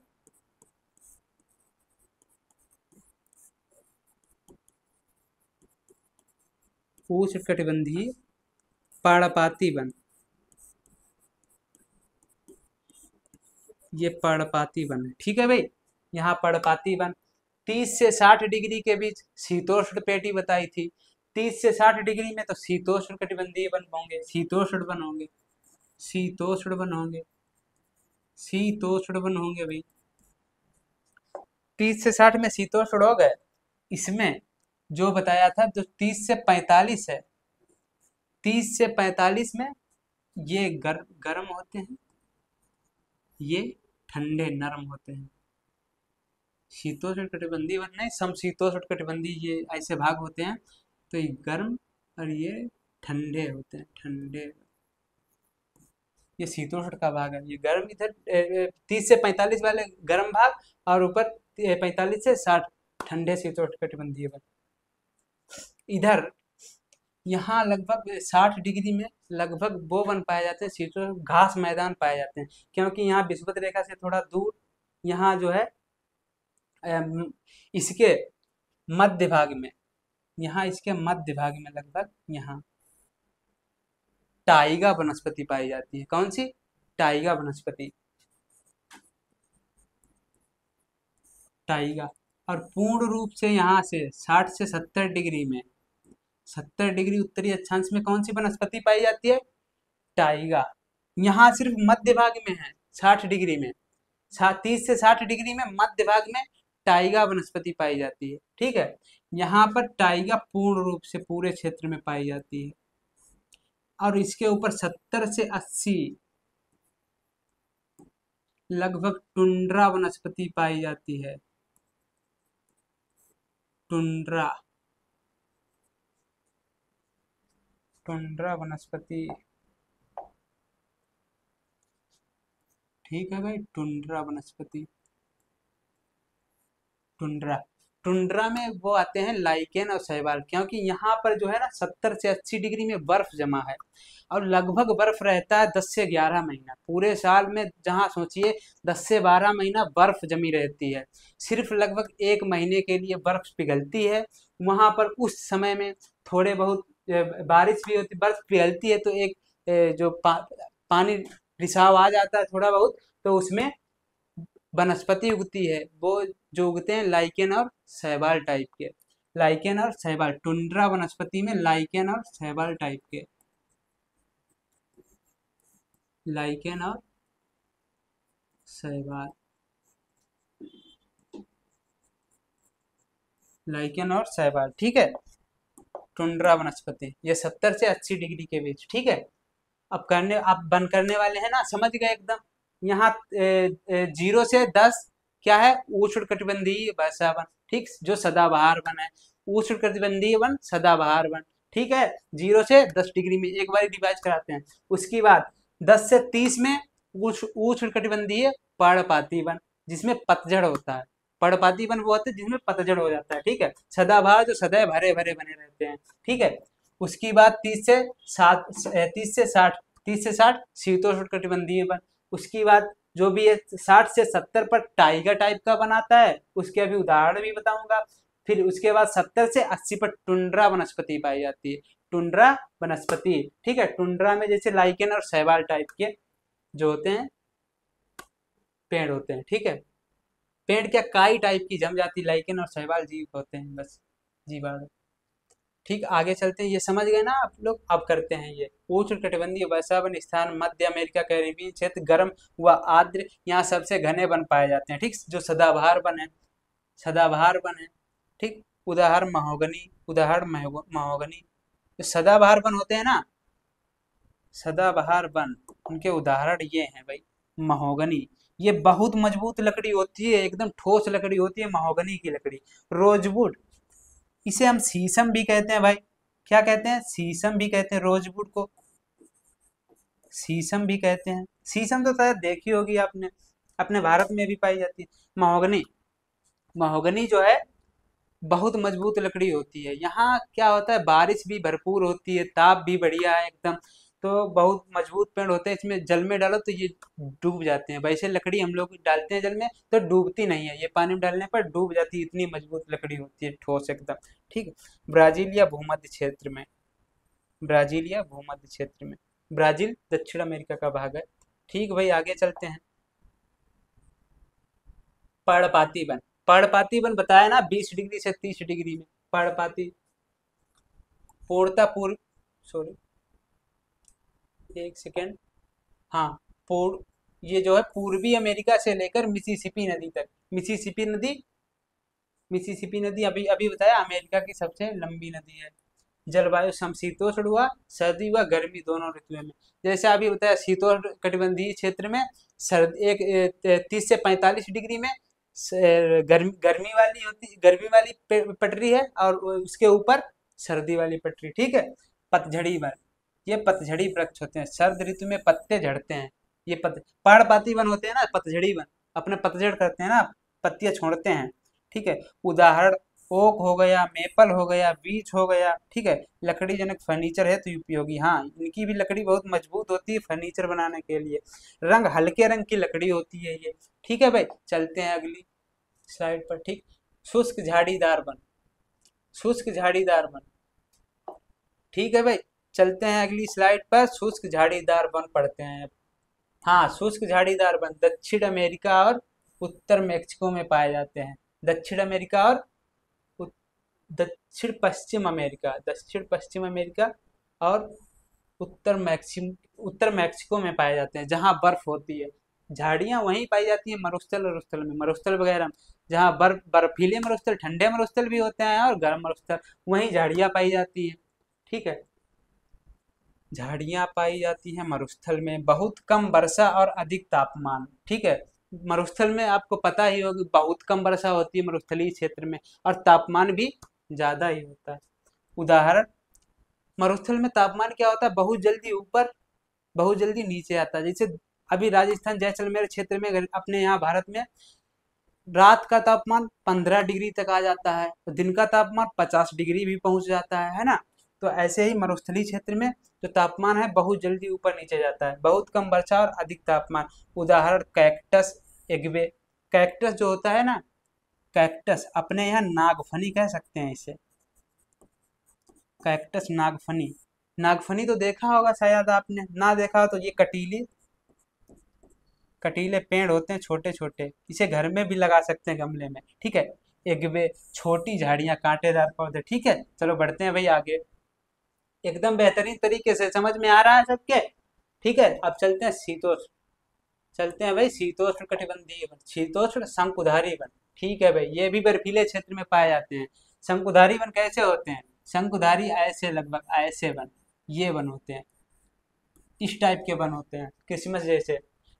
उष्णकटिबंधीय पर्णपाती वन, ये पर्णपाती वन है, ठीक है भाई। यहाँ पर्णपाती वन 30 से 60 डिग्री के बीच शीतोष्ण पेटी बताई थी, 30 से 60 डिग्री में तो शीतोष्ण कटिबंधीय वन होंगे, शीतोष्ण वन होंगे, शीतोष्ण वन होंगे, शीतोष्ण वन होंगे भाई। 30 से 60 में शीतोष्ण हो गए। इसमें जो बताया था जो 30 से 45 है, 30 से 45 में ये गर्म होते हैं, ये ठंडे नरम होते हैं। शीतोष्ण कटिबंधीय वन नहीं, समशीतोष्ण कटिबंधीय, ये ऐसे भाग होते हैं। तो ये गर्म और ये ठंडे होते हैं, ठंडे। ये शीतोष्ण का भाग है, ये गर्म इधर 30 से 45 वाले गर्म भाग, और ऊपर 45 से 60 ठंडे शीतोष्ण कटिबंधीय वन। इधर यहाँ लगभग 60 डिग्री में लगभग वो वन पाए जाते हैं, शीतोष्ण घास मैदान पाए जाते हैं, क्योंकि यहाँ विषुवत रेखा से थोड़ा दूर, यहाँ जो है इसके मध्य भाग में, यहाँ इसके मध्य भाग में लगभग यहाँ टाइगा वनस्पति पाई जाती है। कौन सी? टाइगा वनस्पति, टाइगा। और पूर्ण रूप से यहाँ से 60 से 70 डिग्री में, 70 डिग्री उत्तरी अक्षांश में कौन सी वनस्पति पाई जाती है? टाइगा। यहाँ सिर्फ मध्य भाग में है 60 डिग्री में, 30 से 60 डिग्री में मध्य भाग में टाइगा वनस्पति पाई जाती है। ठीक है, यहाँ पर टाइगा पूर्ण रूप से पूरे क्षेत्र में पाई जाती है। और इसके ऊपर 70 से 80 लगभग टुंड्रा वनस्पति पाई जाती है, टुंड्रा, टुंड्रा वनस्पति। ठीक है भाई, टुंड्रा वनस्पति, टुंड्रा। टुंड्रा में वो आते हैं लाइकेन और शैवाल, क्योंकि यहाँ पर जो है ना 70 से 80 डिग्री में बर्फ जमा है, और लगभग बर्फ रहता है 10 से 11 महीना पूरे साल में। जहाँ सोचिए 10 से 12 महीना बर्फ जमी रहती है, सिर्फ लगभग 1 महीने के लिए बर्फ पिघलती है वहाँ पर। उस समय में थोड़े बहुत बारिश भी होती, बर्फ पिघलती है तो एक जो पानी रिसाव आ जाता है थोड़ा बहुत, तो उसमें वनस्पति उगती है। वो जो उगते हैं लाइकेन और शैवाल टाइप के, लाइकेन और शैवाल। टुंड्रा वनस्पति में लाइकेन और शैवाल टाइप के, लाइकेन और शैवाल, लाइकेन और शैवाल। ठीक है, टुंड्रा वनस्पति ये 70 से 80 डिग्री के बीच। ठीक है, अब करने, आप बंद करने वाले हैं ना, समझ गए एकदम। यहाँ 0 से 10 क्या है? उष्णकटिबंधीय वर्षा वन। ठीक, जो सदाबहार वन है, उष्णकटिबंधीय वन, सदाबहार वन। ठीक है, 0 से 10 डिग्री में एक बार डिवाइड कराते हैं। उसके बाद 10 से 30 में उष्णकटिबंधीय पर्णपाती वन, जिसमें पतझड़ होता है। पर्णपाती वन वो होते हैं जिसमें पतझड़ हो जाता है। ठीक है, सदाबहार जो सदैव हरे भरे बने रहते हैं। ठीक है, उसकी बाद 30 से 60, 30 से 60 शीतोष्ण कटिबंधीय वन। उसकी बाद जो भी है 60 से 70 पर टाइगर टाइप का बनाता है, उसके अभी उदाहरण भी बताऊंगा। फिर उसके बाद 70 से 80 पर टुंड्रा वनस्पति पाई जाती है, टुंड्रा वनस्पति। ठीक है, टुंड्रा में जैसे लाइकेन और शैवाल टाइप के जो होते हैं पेड़ होते हैं। ठीक है, पेड़ क्या, काई टाइप की जम जाती, लाइकेन और शैवाल जीव होते हैं, बस जीवाणु। ठीक, आगे चलते हैं। ये समझ गए ना आप लोग? अब करते हैं ये उष्णकटिबंधीय वर्षावन स्थान मध्य अमेरिका, कैरिबियन क्षेत्र, गर्म व आर्द्र, यहाँ सबसे घने वन पाए जाते हैं। ठीक, जो सदाबहार वन है, सदाबहार वन है। ठीक, उदाहरण महोगनी, उदाहरण महोगनी। जो सदाबहार वन होते हैं ना, सदाबहार वन, उनके उदाहरण ये हैं भाई। महोगनी, ये बहुत मजबूत लकड़ी होती है, एकदम ठोस लकड़ी होती है महोगनी की लकड़ी। रोजवुड, इसे हम शीशम भी कहते हैं भाई। क्या कहते हैं? शीशम भी कहते हैं, रोजवुड को शीशम भी कहते हैं। शीशम तो शायद देखी होगी आपने, अपने भारत में भी पाई जाती है। महोगनी, महोगनी जो है बहुत मजबूत लकड़ी होती है। यहाँ क्या होता है, बारिश भी भरपूर होती है, ताप भी बढ़िया है एकदम, तो बहुत मजबूत पेड़ होते हैं। इसमें जल में डालो तो ये डूब जाते हैं। वैसे लकड़ी हम लोग डालते हैं जल में तो डूबती नहीं है, ये पानी में डालने पर डूब जाती है, इतनी मजबूत लकड़ी होती है, ठोस एकदम। ठीक है, ब्राजील या भूमध्य क्षेत्र में, ब्राजील या भूमध्य क्षेत्र में, ब्राजील दक्षिण अमेरिका का भाग है। ठीक भाई, आगे चलते हैं। पर्णपाती वन, पर्णपाती वन बताया ना 20 डिग्री से 30 डिग्री में। पर्णपाती, पूर्णतः पूर्व, सॉरी एक सेकेंड, हाँ, पूर्व, ये जो है पूर्वी अमेरिका से लेकर मिसिसिपी नदी तक। मिसिसिपी नदी, मिसिसिपी नदी अभी अभी बताया अमेरिका की सबसे लंबी नदी है। जलवायु समशीतोष्ण हुआ, सर्दी हुआ गर्मी दोनों ऋतुओं में। जैसे अभी बताया शीतोष्ण कटिबंधीय क्षेत्र में सर्द एक 30 से 45 डिग्री में गर्मी गर्मी वाली होती, गर्मी वाली पटरी है, और उसके ऊपर सर्दी वाली पटरी, ठीक है। पतझड़ी वन, ये पतझड़ी वृक्ष होते हैं, सर्द ऋतु में पत्ते झड़ते हैं। ये पर्णपाती वन होते हैं ना, पतझड़ी वन अपने पतझड़ करते हैं ना, पत्तियां छोड़ते हैं, ठीक है। उदाहरण ओक हो गया, मेपल हो गया, बीच हो गया, ठीक है। लकड़ी जनक फर्नीचर है तो उपयोगी, हाँ, इनकी भी लकड़ी बहुत मजबूत होती है फर्नीचर बनाने के लिए। रंग हल्के रंग की लकड़ी होती है ये, ठीक है भाई। चलते हैं अगली स्लाइड पर, ठीक। शुष्क झाड़ीदार वन, शुष्क झाड़ीदार वन, ठीक है भाई। चलते हैं अगली स्लाइड पर, शुष्क झाड़ीदार वन पढ़ते हैं अब। हाँ, शुष्क झाड़ीदार वन दक्षिण अमेरिका और उत्तर मैक्सिको में पाए जाते हैं। दक्षिण अमेरिका और उत- दक्षिण पश्चिम अमेरिका और उत्तर मैक्सिको में पाए जाते हैं, जहाँ बर्फ होती है। झाड़ियाँ वहीं पाई जाती हैं मरुस्थल और रुस्थल में, मरुस्थल वगैरह में, जहाँ बर्फीले मरुस्थल, ठंडे मरुस्थल भी होते हैं और गर्म मरुस्थल, वहीं झाड़ियाँ पाई जाती हैं, ठीक है। झाड़ियाँ पाई जाती हैं मरुस्थल में, बहुत कम वर्षा और अधिक तापमान, ठीक है। मरुस्थल में आपको पता ही होगा बहुत कम वर्षा होती है मरुस्थलीय क्षेत्र में, और तापमान भी ज़्यादा ही होता है। उदाहरण, मरुस्थल में तापमान क्या होता है, बहुत जल्दी ऊपर बहुत जल्दी नीचे आता है। जैसे अभी राजस्थान जैसलमेर क्षेत्र में, अगर अपने यहाँ भारत में रात का तापमान 15 डिग्री तक आ जाता है, तो दिन का तापमान 50 डिग्री भी पहुंच जाता है ना। तो ऐसे ही मरुस्थलीय क्षेत्र में जो तापमान है बहुत जल्दी ऊपर नीचे जाता है, बहुत कम वर्षा और अधिक तापमान। उदाहरण कैक्टस एगवे, कैक्टस जो होता है ना, कैक्टस अपने यहाँ नागफनी कह सकते हैं इसे, कैक्टस नागफनी। नागफनी तो देखा होगा शायद आपने, ना देखा हो तो ये कटीली कटीले पेड़ होते हैं छोटे छोटे, इसे घर में भी लगा सकते हैं गमले में, ठीक है। एगवे छोटी झाड़ियां, कांटेदार पौधे, ठीक है। चलो बढ़ते हैं भाई आगे। एकदम बेहतरीन तरीके से समझ में आ रहा है सबके, ठीक है। अब चलते हैं शीतोष्ण, चलते हैं भाई शीतोष्ण कटिबंधीय वन, शीतोष्ण शंकुधारी वन, ठीक है भाई। ये भी बर्फीले क्षेत्र में पाए जाते हैं। शंकुधारी वन कैसे होते हैं, शंकुधारी ऐसे लगभग ऐसे वन, ये वन होते हैं, इस टाइप के वन होते हैं, क्रिसमस जैसे।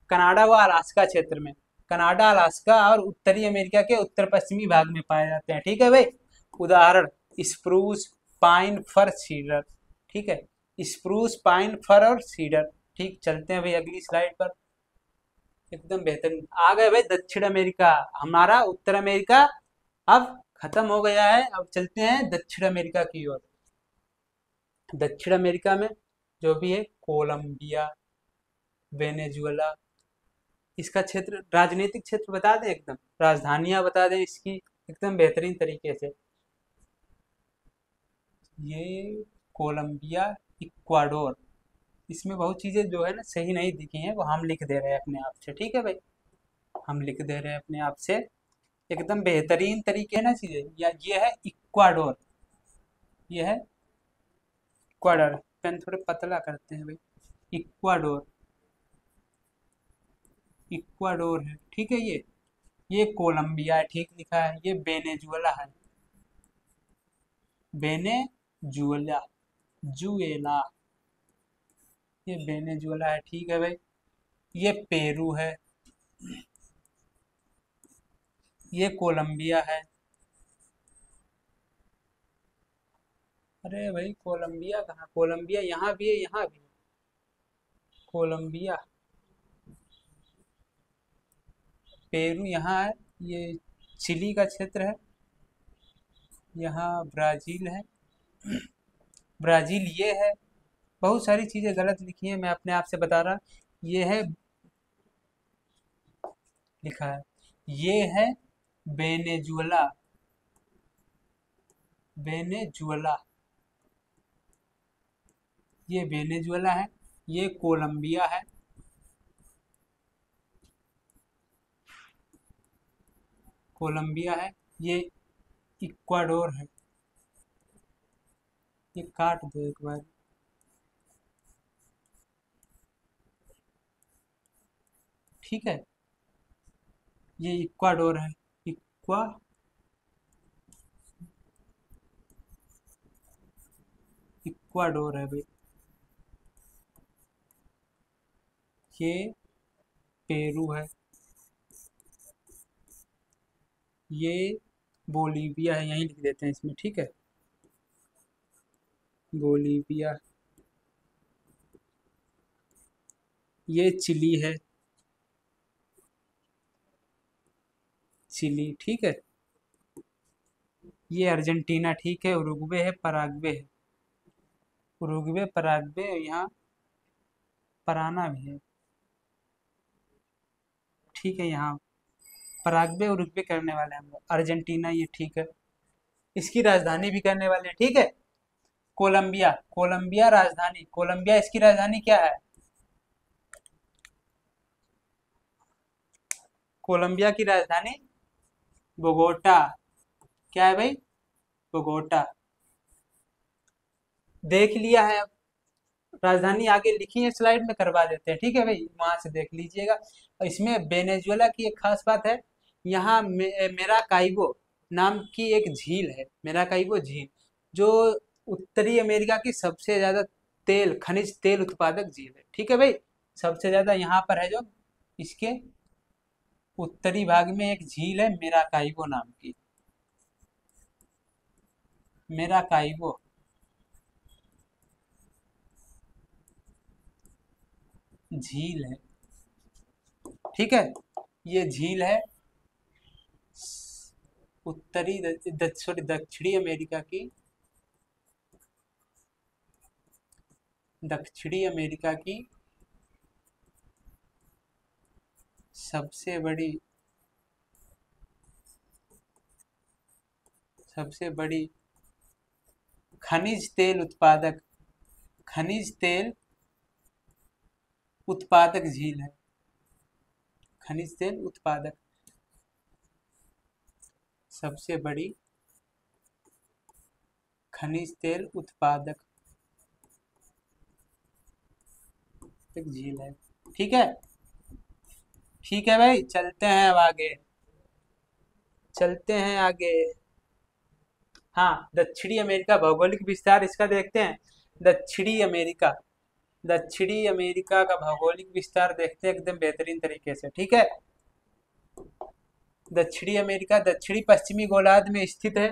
कनाडा व अलास्का क्षेत्र में, कनाडा, अलास्का और उत्तरी अमेरिका के उत्तर पश्चिमी भाग में पाए जाते हैं, ठीक है भाई। उदाहरण स्प्रूस, पाइन, फर, सीडर, ठीक है। स्प्रूस, पाइन, फर और सीडर, ठीक। चलते हैं भाई अगली स्लाइड पर। एकदम बेहतरीन आ गए भाई दक्षिण अमेरिका, हमारा उत्तर अमेरिका अब खत्म हो गया है। अब चलते हैं दक्षिण अमेरिका की ओर। दक्षिण अमेरिका में जो भी है कोलंबिया, वेनेजुएला, इसका क्षेत्र, राजनीतिक क्षेत्र बता दें एकदम, राजधानियां बता दें इसकी एकदम बेहतरीन तरीके से। ये कोलंबिया, इक्वाडोर, इसमें बहुत चीजें जो है ना सही नहीं दिखी हैं, वो हम लिख दे रहे हैं अपने आप से, ठीक है भाई। हम लिख दे रहे हैं अपने आप से एकदम बेहतरीन तरीके है ना चीजें। या ये है इक्वाडोर, ये है इक्वाडोर। पेन थोड़े पतला करते हैं भाई। इक्वाडोर, इक्वाडोर है, ठीक है। ये कोलंबिया है, ठीक लिखा है। ये वेनेजुएला है, वेनेजुएला, जुएला, ये वेनेजुएला है, ठीक है भाई। ये पेरू है, ये कोलंबिया है। अरे भाई कोलंबिया कहाँ, कोलंबिया यहाँ भी है, यहाँ भी है कोलंबिया। पेरू यहाँ है, ये चिली का क्षेत्र है, यहाँ ब्राजील है, ब्राजील ये है। बहुत सारी चीज़ें गलत लिखी हैं, मैं अपने आप से बता रहा। ये है, लिखा है, ये है वेनेजुएला, वेनेजुएला, ये वेनेजुएला है। ये कोलंबिया है, कोलंबिया है। ये इक्वाडोर है, ये काट दो एक बार। ठीक है, ये इक्वाडोर है। इक्वा इक्वाडोर है भाई। ये पेरू है। ये बोलीविया है, यहीं लिख देते हैं इसमें, ठीक है। बोलीविया। ये चिली है। चिली, ठीक है। ये अर्जेंटीना, ठीक है। उरुग्वे है, पराग्वे है। उरुग्वे, पराग्वे, यहाँ पराना भी है, ठीक है। यहाँ पराग्वे उरुग्वे करने वाले हैं हम लोग। अर्जेंटीना, ये ठीक है। इसकी राजधानी भी करने वाले हैं, ठीक है। कोलंबिया। कोलंबिया राजधानी, कोलंबिया इसकी राजधानी क्या है? कोलंबिया की राजधानी बोगोटा। क्या है भाई? बोगोटा। देख लिया है अब। राजधानी आगे लिखी है, स्लाइड में करवा देते हैं, ठीक है भाई, वहां से देख लीजिएगा। और इसमें वेनेजुएला की एक खास बात है, यहाँ मेराकाइबो नाम की एक झील है। मेराकाइबो झील, जो उत्तरी अमेरिका की सबसे ज्यादा खनिज तेल उत्पादक झील है, ठीक है भाई। सबसे ज्यादा यहाँ पर है, जो इसके उत्तरी भाग में एक झील है मेराकाइबो नाम की। मेराकाइबो झील है, ठीक है। ये झील है उत्तरी सॉरी दक्षिणी अमेरिका की, दक्षिणी अमेरिका की सबसे बड़ी सबसे बड़ी खनिज तेल उत्पादक खनिज तेल उत्पादक झील है। खनिज तेल उत्पादक सबसे बड़ी खनिज तेल उत्पादक एक झील है, ठीक है। ठीक है भाई, चलते हैं अब आगे। चलते हैं आगे। हाँ, दक्षिणी अमेरिका भौगोलिक विस्तार इसका देखते हैं। दक्षिणी अमेरिका दक्षिणी अमेरिका का भौगोलिक विस्तार देखते हैं एकदम बेहतरीन तरीके से, ठीक है। दक्षिणी अमेरिका दक्षिणी पश्चिमी गोलार्ध में स्थित है,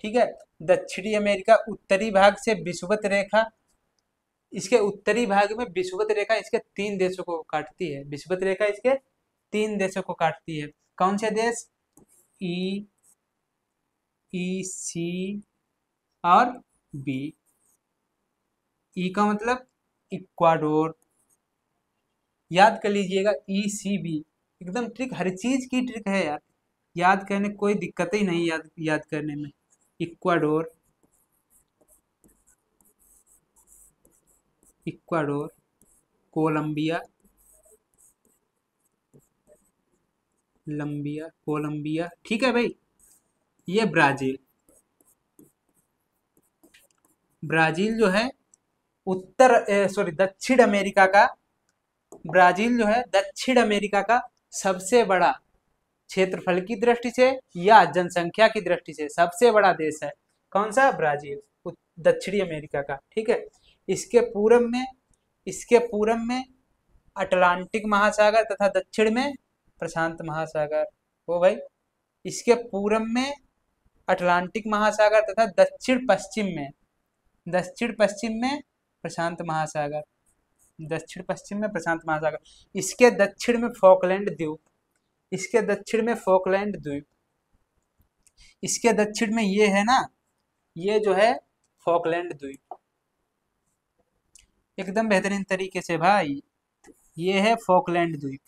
ठीक है। दक्षिणी अमेरिका उत्तरी भाग से विषुवत रेखा, इसके उत्तरी भाग में विषुवत रेखा इसके 3 देशों को काटती है। विषुवत रेखा इसके 3 देशों को काटती है। कौन से देश? ई, ई, सी और बी। ई का मतलब इक्वाडोर, याद कर लीजिएगा। ई, सी, बी, एकदम ट्रिक, हर चीज की ट्रिक है यार। याद करने कोई दिक्कत ही नहीं, याद याद करने में। Ecuador, Ecuador. कोलंबिया, लंबिया, कोलंबिया, ठीक है भाई। ये ब्राजील। ब्राजील जो है सॉरी दक्षिण अमेरिका का, ब्राजील जो है दक्षिण अमेरिका का सबसे बड़ा, क्षेत्रफल की दृष्टि से या जनसंख्या की दृष्टि से सबसे बड़ा देश है। कौन सा? ब्राजील, दक्षिणी अमेरिका का, ठीक है। इसके पूर्व में इसके पूर्व में अटलांटिक महासागर तथा दक्षिण में प्रशांत महासागर। ओ भाई, इसके पूर्व में अटलांटिक महासागर तथा दक्षिण पश्चिम में प्रशांत महासागर। दक्षिण पश्चिम में प्रशांत महासागर। इसके दक्षिण में फॉकलैंड द्वीप, इसके दक्षिण में फॉकलैंड द्वीप, इसके दक्षिण में ये है ना, ये जो है फॉकलैंड द्वीप। एकदम बेहतरीन तरीके से भाई, ये है फॉकलैंड द्वीप।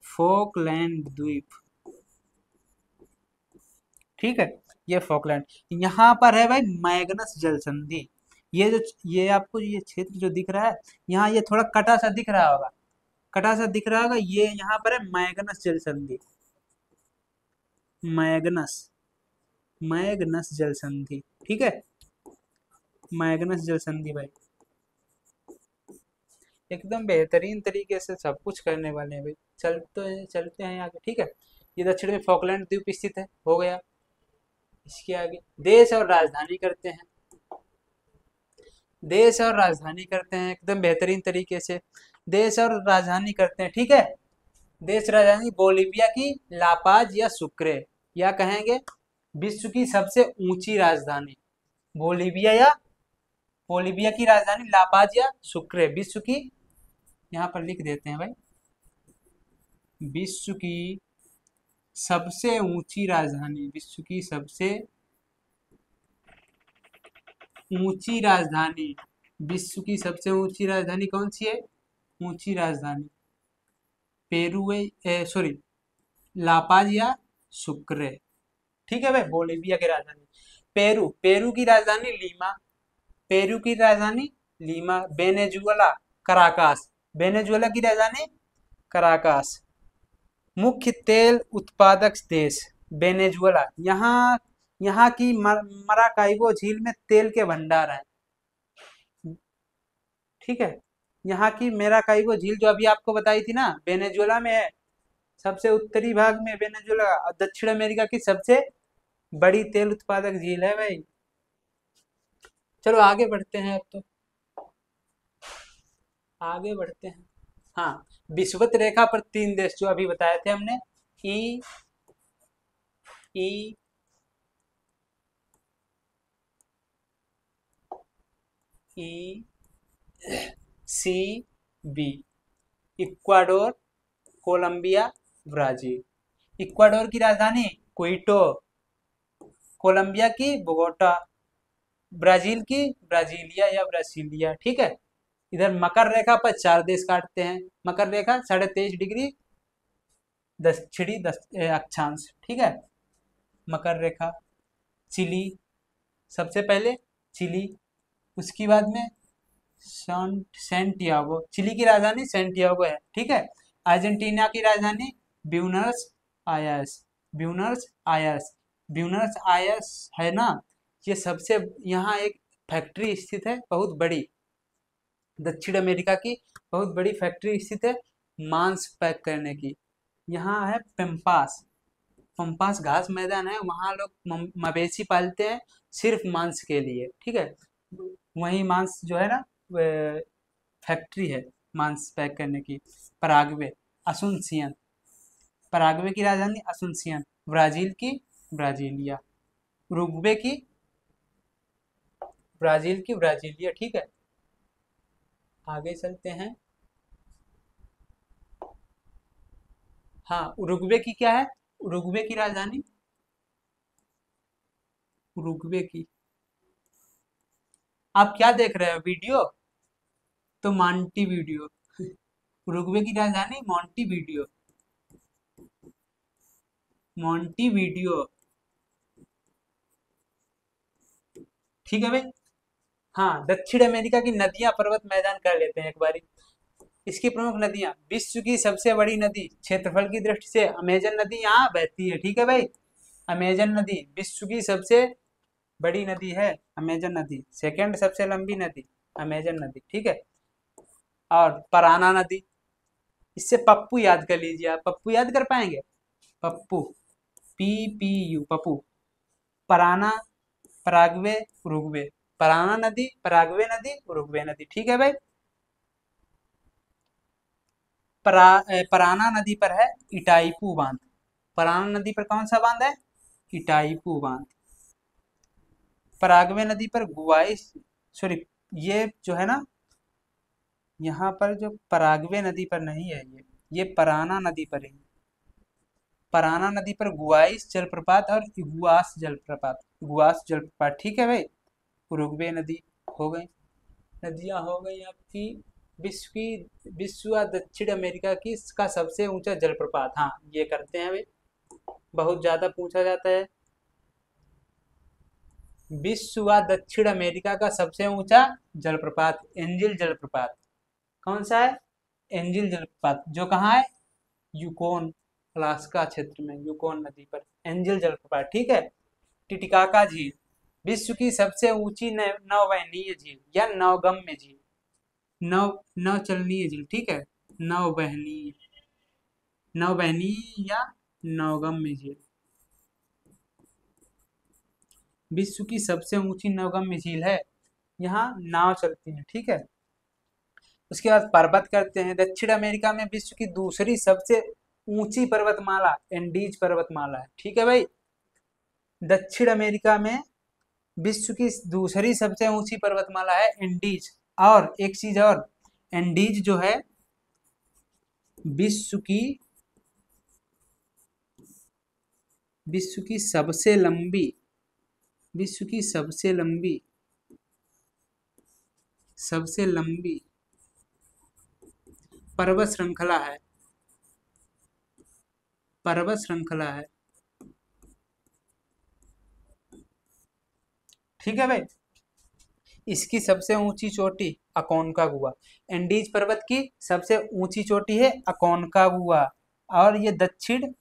फॉकलैंड द्वीप, ठीक है। ये फॉकलैंड, यहाँ पर है भाई मैग्नस जल संधि। ये आपको ये क्षेत्र जो दिख रहा है, यहाँ ये थोड़ा कटा सा दिख रहा होगा, कटा सा दिख रहा होगा, ये यहाँ पर है मैग्नस जल संधि। मैग्नस मैग्नस जल संधि, ठीक है, मैग्नस जल संधि भाई। एकदम बेहतरीन तरीके से सब कुछ करने वाले हैं भाई। चलते हैं आगे, ठीक है। ये दक्षिण में फॉकलैंड द्वीप स्थित है, हो गया। इसके आगे देश और राजधानी करते हैं, देश और राजधानी करते हैं एकदम बेहतरीन तरीके से। देश और राजधानी करते हैं, ठीक है। देश राजधानी बोलीविया की लापाज या सुक्रे, या कहेंगे विश्व की सबसे ऊंची राजधानी। बोलीविया या बोलीविया की राजधानी लापाज या सुक्रे, विश्व की, यहाँ पर लिख देते हैं भाई, विश्व की सबसे ऊंची राजधानी, विश्व की सबसे ऊंची राजधानी, विश्व की सबसे ऊंची राजधानी कौन सी है? ऊंची राजधानी पेरू, सॉरी, लापाज या सुक्रे, ठीक है भाई। बोलीविया की राजधानी पेरू, पेरू की राजधानी लीमा, पेरू की राजधानी लीमा। वेनेजुएला कराकास, वेनेजुएला की राजधानी कराकास। मुख्य तेल उत्पादक देश वेनेजुएला, यहाँ यहाँ की मराकाइबो झील में तेल के भंडार हैं, ठीक है। यहाँ की मेराकाइबो झील जो अभी आपको बताई थी ना, वेनेजुएला में है, सबसे उत्तरी भाग में वेनेजुएला। दक्षिण अमेरिका की सबसे बड़ी तेल उत्पादक झील है भाई। चलो आगे बढ़ते हैं, अब तो आगे बढ़ते हैं। हाँ, विषुवत रेखा पर 3 देश जो अभी बताए थे हमने, E E E C B, Ecuador, Colombia, Brazil. Ecuador की राजधानी क्विटो, कोलंबिया की बोगोटा, ब्राजील की ब्राजीलिया या ब्रासीलिया, ठीक है। इधर मकर रेखा पर 4 देश काटते हैं, मकर रेखा 23.5 डिग्री दक्षिणी अक्षांश, ठीक है। मकर रेखा चिली, सबसे पहले चिली, उसकी बाद में सेंटियागो, चिली की राजधानी सेंटियागो है, ठीक है। अर्जेंटीना की राजधानी Buenos Aires, Buenos Aires, Buenos Aires है ना। ये सबसे, यहाँ एक फैक्ट्री स्थित है बहुत बड़ी, दक्षिण अमेरिका की बहुत बड़ी फैक्ट्री स्थित है मांस पैक करने की। यहाँ है पेम्पास, पंपास घास मैदान है, वहाँ लोग मवेशी पालते हैं सिर्फ मांस के लिए, ठीक है। वही मांस जो है ना, फैक्ट्री है मांस पैक करने की। पराग्वे, असुनसियन, पराग्वे की राजधानी असुनसियन। ब्राजील की ब्राजीलिया, उरुग्वे की ब्राजील की ब्राजीलिया, ठीक है। आगे चलते हैं। हाँ, उरुग्वे की क्या है? उरुग्वे की राजधानी, उरुग्वे की, आप क्या देख रहे हो वीडियो? तो मांटी वीडियो। उरुग्वे की राजधानी मॉन्टी वीडियो, मॉन्टी वीडियो, ठीक है भाई। हाँ, दक्षिण अमेरिका की नदियां पर्वत मैदान कर लेते हैं एक बारी। इसकी प्रमुख नदियां, विश्व की सबसे बड़ी नदी क्षेत्रफल की दृष्टि से अमेजन नदी यहाँ बहती है, ठीक है भाई। अमेजन नदी विश्व की सबसे बड़ी नदी है, अमेजन नदी। सेकंड सबसे लंबी नदी अमेजन नदी, ठीक है। और पराना नदी, इससे पप्पू याद कर लीजिए आप, पप्पू याद कर पाएंगे? Pappu, PPU, Pappu. Parana, Paraguay, Uruguay, Parana नदी, पराग्वे नदी, उरुग्वे नदी, ठीक है भाई। पराना नदी पर है इटाईपू बांध, पराना नदी पर कौन सा बांध है? इटाईपू बांध। पराग्वे नदी पर गुआइस, सॉरी, ये जो है ना, यहाँ पर जो पराग्वे नदी पर नहीं है, ये पराना नदी पर है। पराना नदी पर गुआइस जलप्रपात और इगुआस जलप्रपात, इगुआस जलप्रपात, ठीक है भाई। उरुग्वे नदी हो गई, नदियां हो गई आपकी। विश्व व दक्षिण अमेरिका की का सबसे ऊंचा जलप्रपात, हाँ ये करते हैं भाई, बहुत ज्यादा पूछा जाता है। विश्व व दक्षिण अमेरिका का सबसे ऊंचा जलप्रपात एंजिल जलप्रपात, कौन सा है? एंजिल जलप्रपात, जो कहाँ है? यूकोन, अलास्का क्षेत्र में, यूकोन नदी पर एंजिल जलप्रपात, ठीक है। टिटिकाका झील, विश्व की सबसे ऊंची नौवहनीय झील या नौगम्य झील, नौचलनीय झील, ठीक है, नौवहनीय, नौवहनीय या नौगम्य झील, विश्व की सबसे ऊंची नौगम्य झील है, यहाँ नाव चलती है, ठीक है। उसके बाद पर्वत करते हैं। दक्षिण अमेरिका में विश्व की दूसरी सबसे ऊंची पर्वतमाला एंडीज पर्वतमाला है, ठीक है भाई। दक्षिण अमेरिका में विश्व की दूसरी सबसे ऊंची पर्वतमाला है एंडीज। और एक चीज और, एंडीज जो है विश्व की विश्व की सबसे लंबी विश्व की सबसे लंबी पर्वत श्रृंखला है, पर्वत श्रृंखला है, ठीक है भाई। इसकी सबसे ऊंची चोटी अकोनकागुआ, एंडीज पर्वत की सबसे ऊंची चोटी है अकोनकागुआ। और ये दक्षिण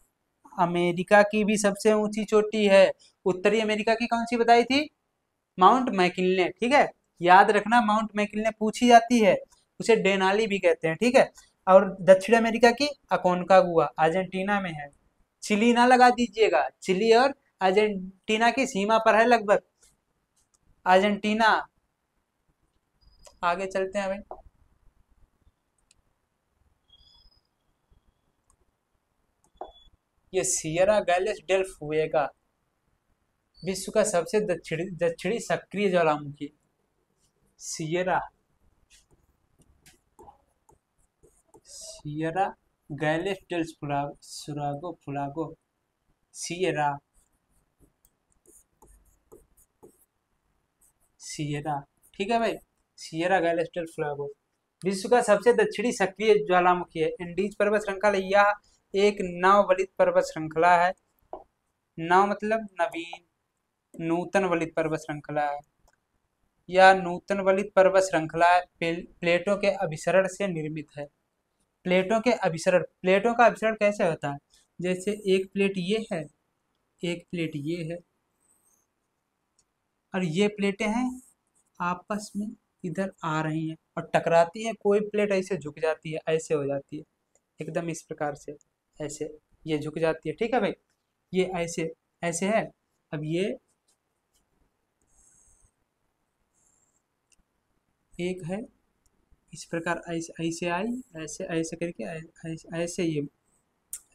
अमेरिका की भी सबसे ऊंची चोटी है। उत्तरी अमेरिका की कौन सी बताई थी? माउंट मैकिन्ले, ठीक है, याद रखना, माउंट मैकिन्ले पूछी जाती है, उसे डेनाली भी कहते हैं, ठीक है। और दक्षिण अमेरिका की अकोनकागुआ अर्जेंटीना में है। चिली ना लगा दीजिएगा, चिली और अर्जेंटीना की सीमा पर है लगभग, अर्जेंटीना। आगे चलते हैं भाई। ये सियरा गैलेस डेल फुएगा, विश्व का सबसे दक्षिणी सक्रिय ज्वालामुखी, सियरा सियरा गैलेस डेल फुलागो, सियरा सियरा, ठीक है भाई, सियरा गैलेस डेल फुलागो विश्व का सबसे दक्षिणी सक्रिय ज्वालामुखी है। एंडीज पर्वत श्रृंखला यह एक नववलित पर्वत श्रृंखला है। नव मतलब नवीन, नूतन वलित पर्वत श्रृंखला है। यह नूतन वलित पर्वत श्रृंखला प्लेटों के अभिसरण से निर्मित है। प्लेटों के अभिसरण, प्लेटों का अभिसरण कैसे होता है? जैसे एक प्लेट ये है, एक प्लेट ये है, और ये प्लेटें हैं आपस में इधर आ रही हैं और टकराती हैं। कोई प्लेट ऐसे झुक जाती है, ऐसे हो जाती है, एकदम इस प्रकार से, ऐसे ये झुक जाती है, ठीक है भाई। ये ऐसे ऐसे है। अब ये एक है, इस प्रकार ऐसे ऐसे आई, ऐसे ऐसे करके ऐसे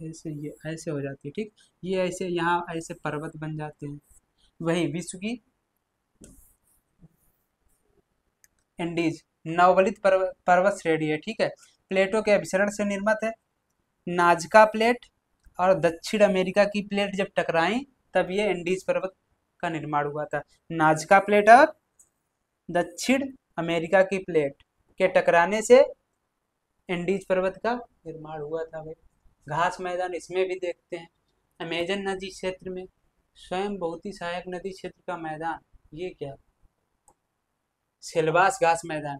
ऐसे ये ऐसे हो जाती है, ठीक। ये ऐसे यहाँ ऐसे पर्वत बन जाते हैं। वही विश्व की एंडीज नववलित पर्वत श्रेणी है, ठीक है। प्लेटों के अभिसरण से निर्मित है। नाजका प्लेट और दक्षिण अमेरिका की प्लेट जब टकराई तब ये एंडीज पर्वत का निर्माण हुआ था। नाजका प्लेट और दक्षिण अमेरिका की प्लेट के टकराने से एंडीज पर्वत का निर्माण हुआ था भाई। घास मैदान इसमें भी देखते हैं। अमेजन नदी क्षेत्र में स्वयं बहुत ही सहायक नदी क्षेत्र का मैदान, ये क्या? सेलवास घास मैदान,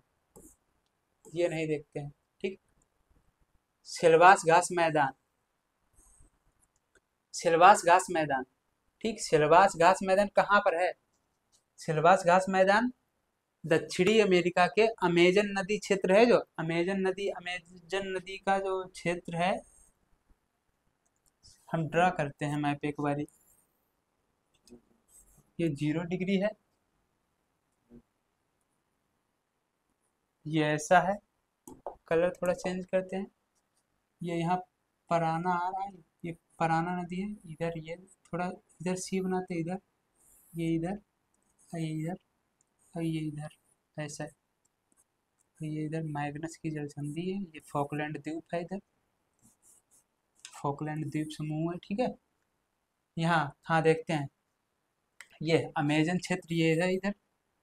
ये नहीं देखते हैं, ठीक। सेलवास घास मैदान, सेलवास घास मैदान, ठीक। सेलवास घास मैदान कहाँ पर है? सेलवास घास मैदान दक्षिणी अमेरिका के अमेजन नदी क्षेत्र है, जो अमेजन नदी का जो क्षेत्र है, हम ड्रा करते हैं मैप एक बारी। ये 0 डिग्री है, ये ऐसा है, कलर थोड़ा चेंज करते हैं। ये यहाँ पराना आ रहा है, ये पराना नदी है, इधर ये थोड़ा इधर सी बनाते हैं, इधर ये इधर, ये इधर, और ये इधर, ऐसा है। ये इधर मैग्नस की जलसंधि है, ये फॉकलैंड द्वीप है, इधर फॉकलैंड द्वीप समूह है, ठीक है। यहाँ हाँ देखते हैं, ये अमेजन क्षेत्र ये है, इधर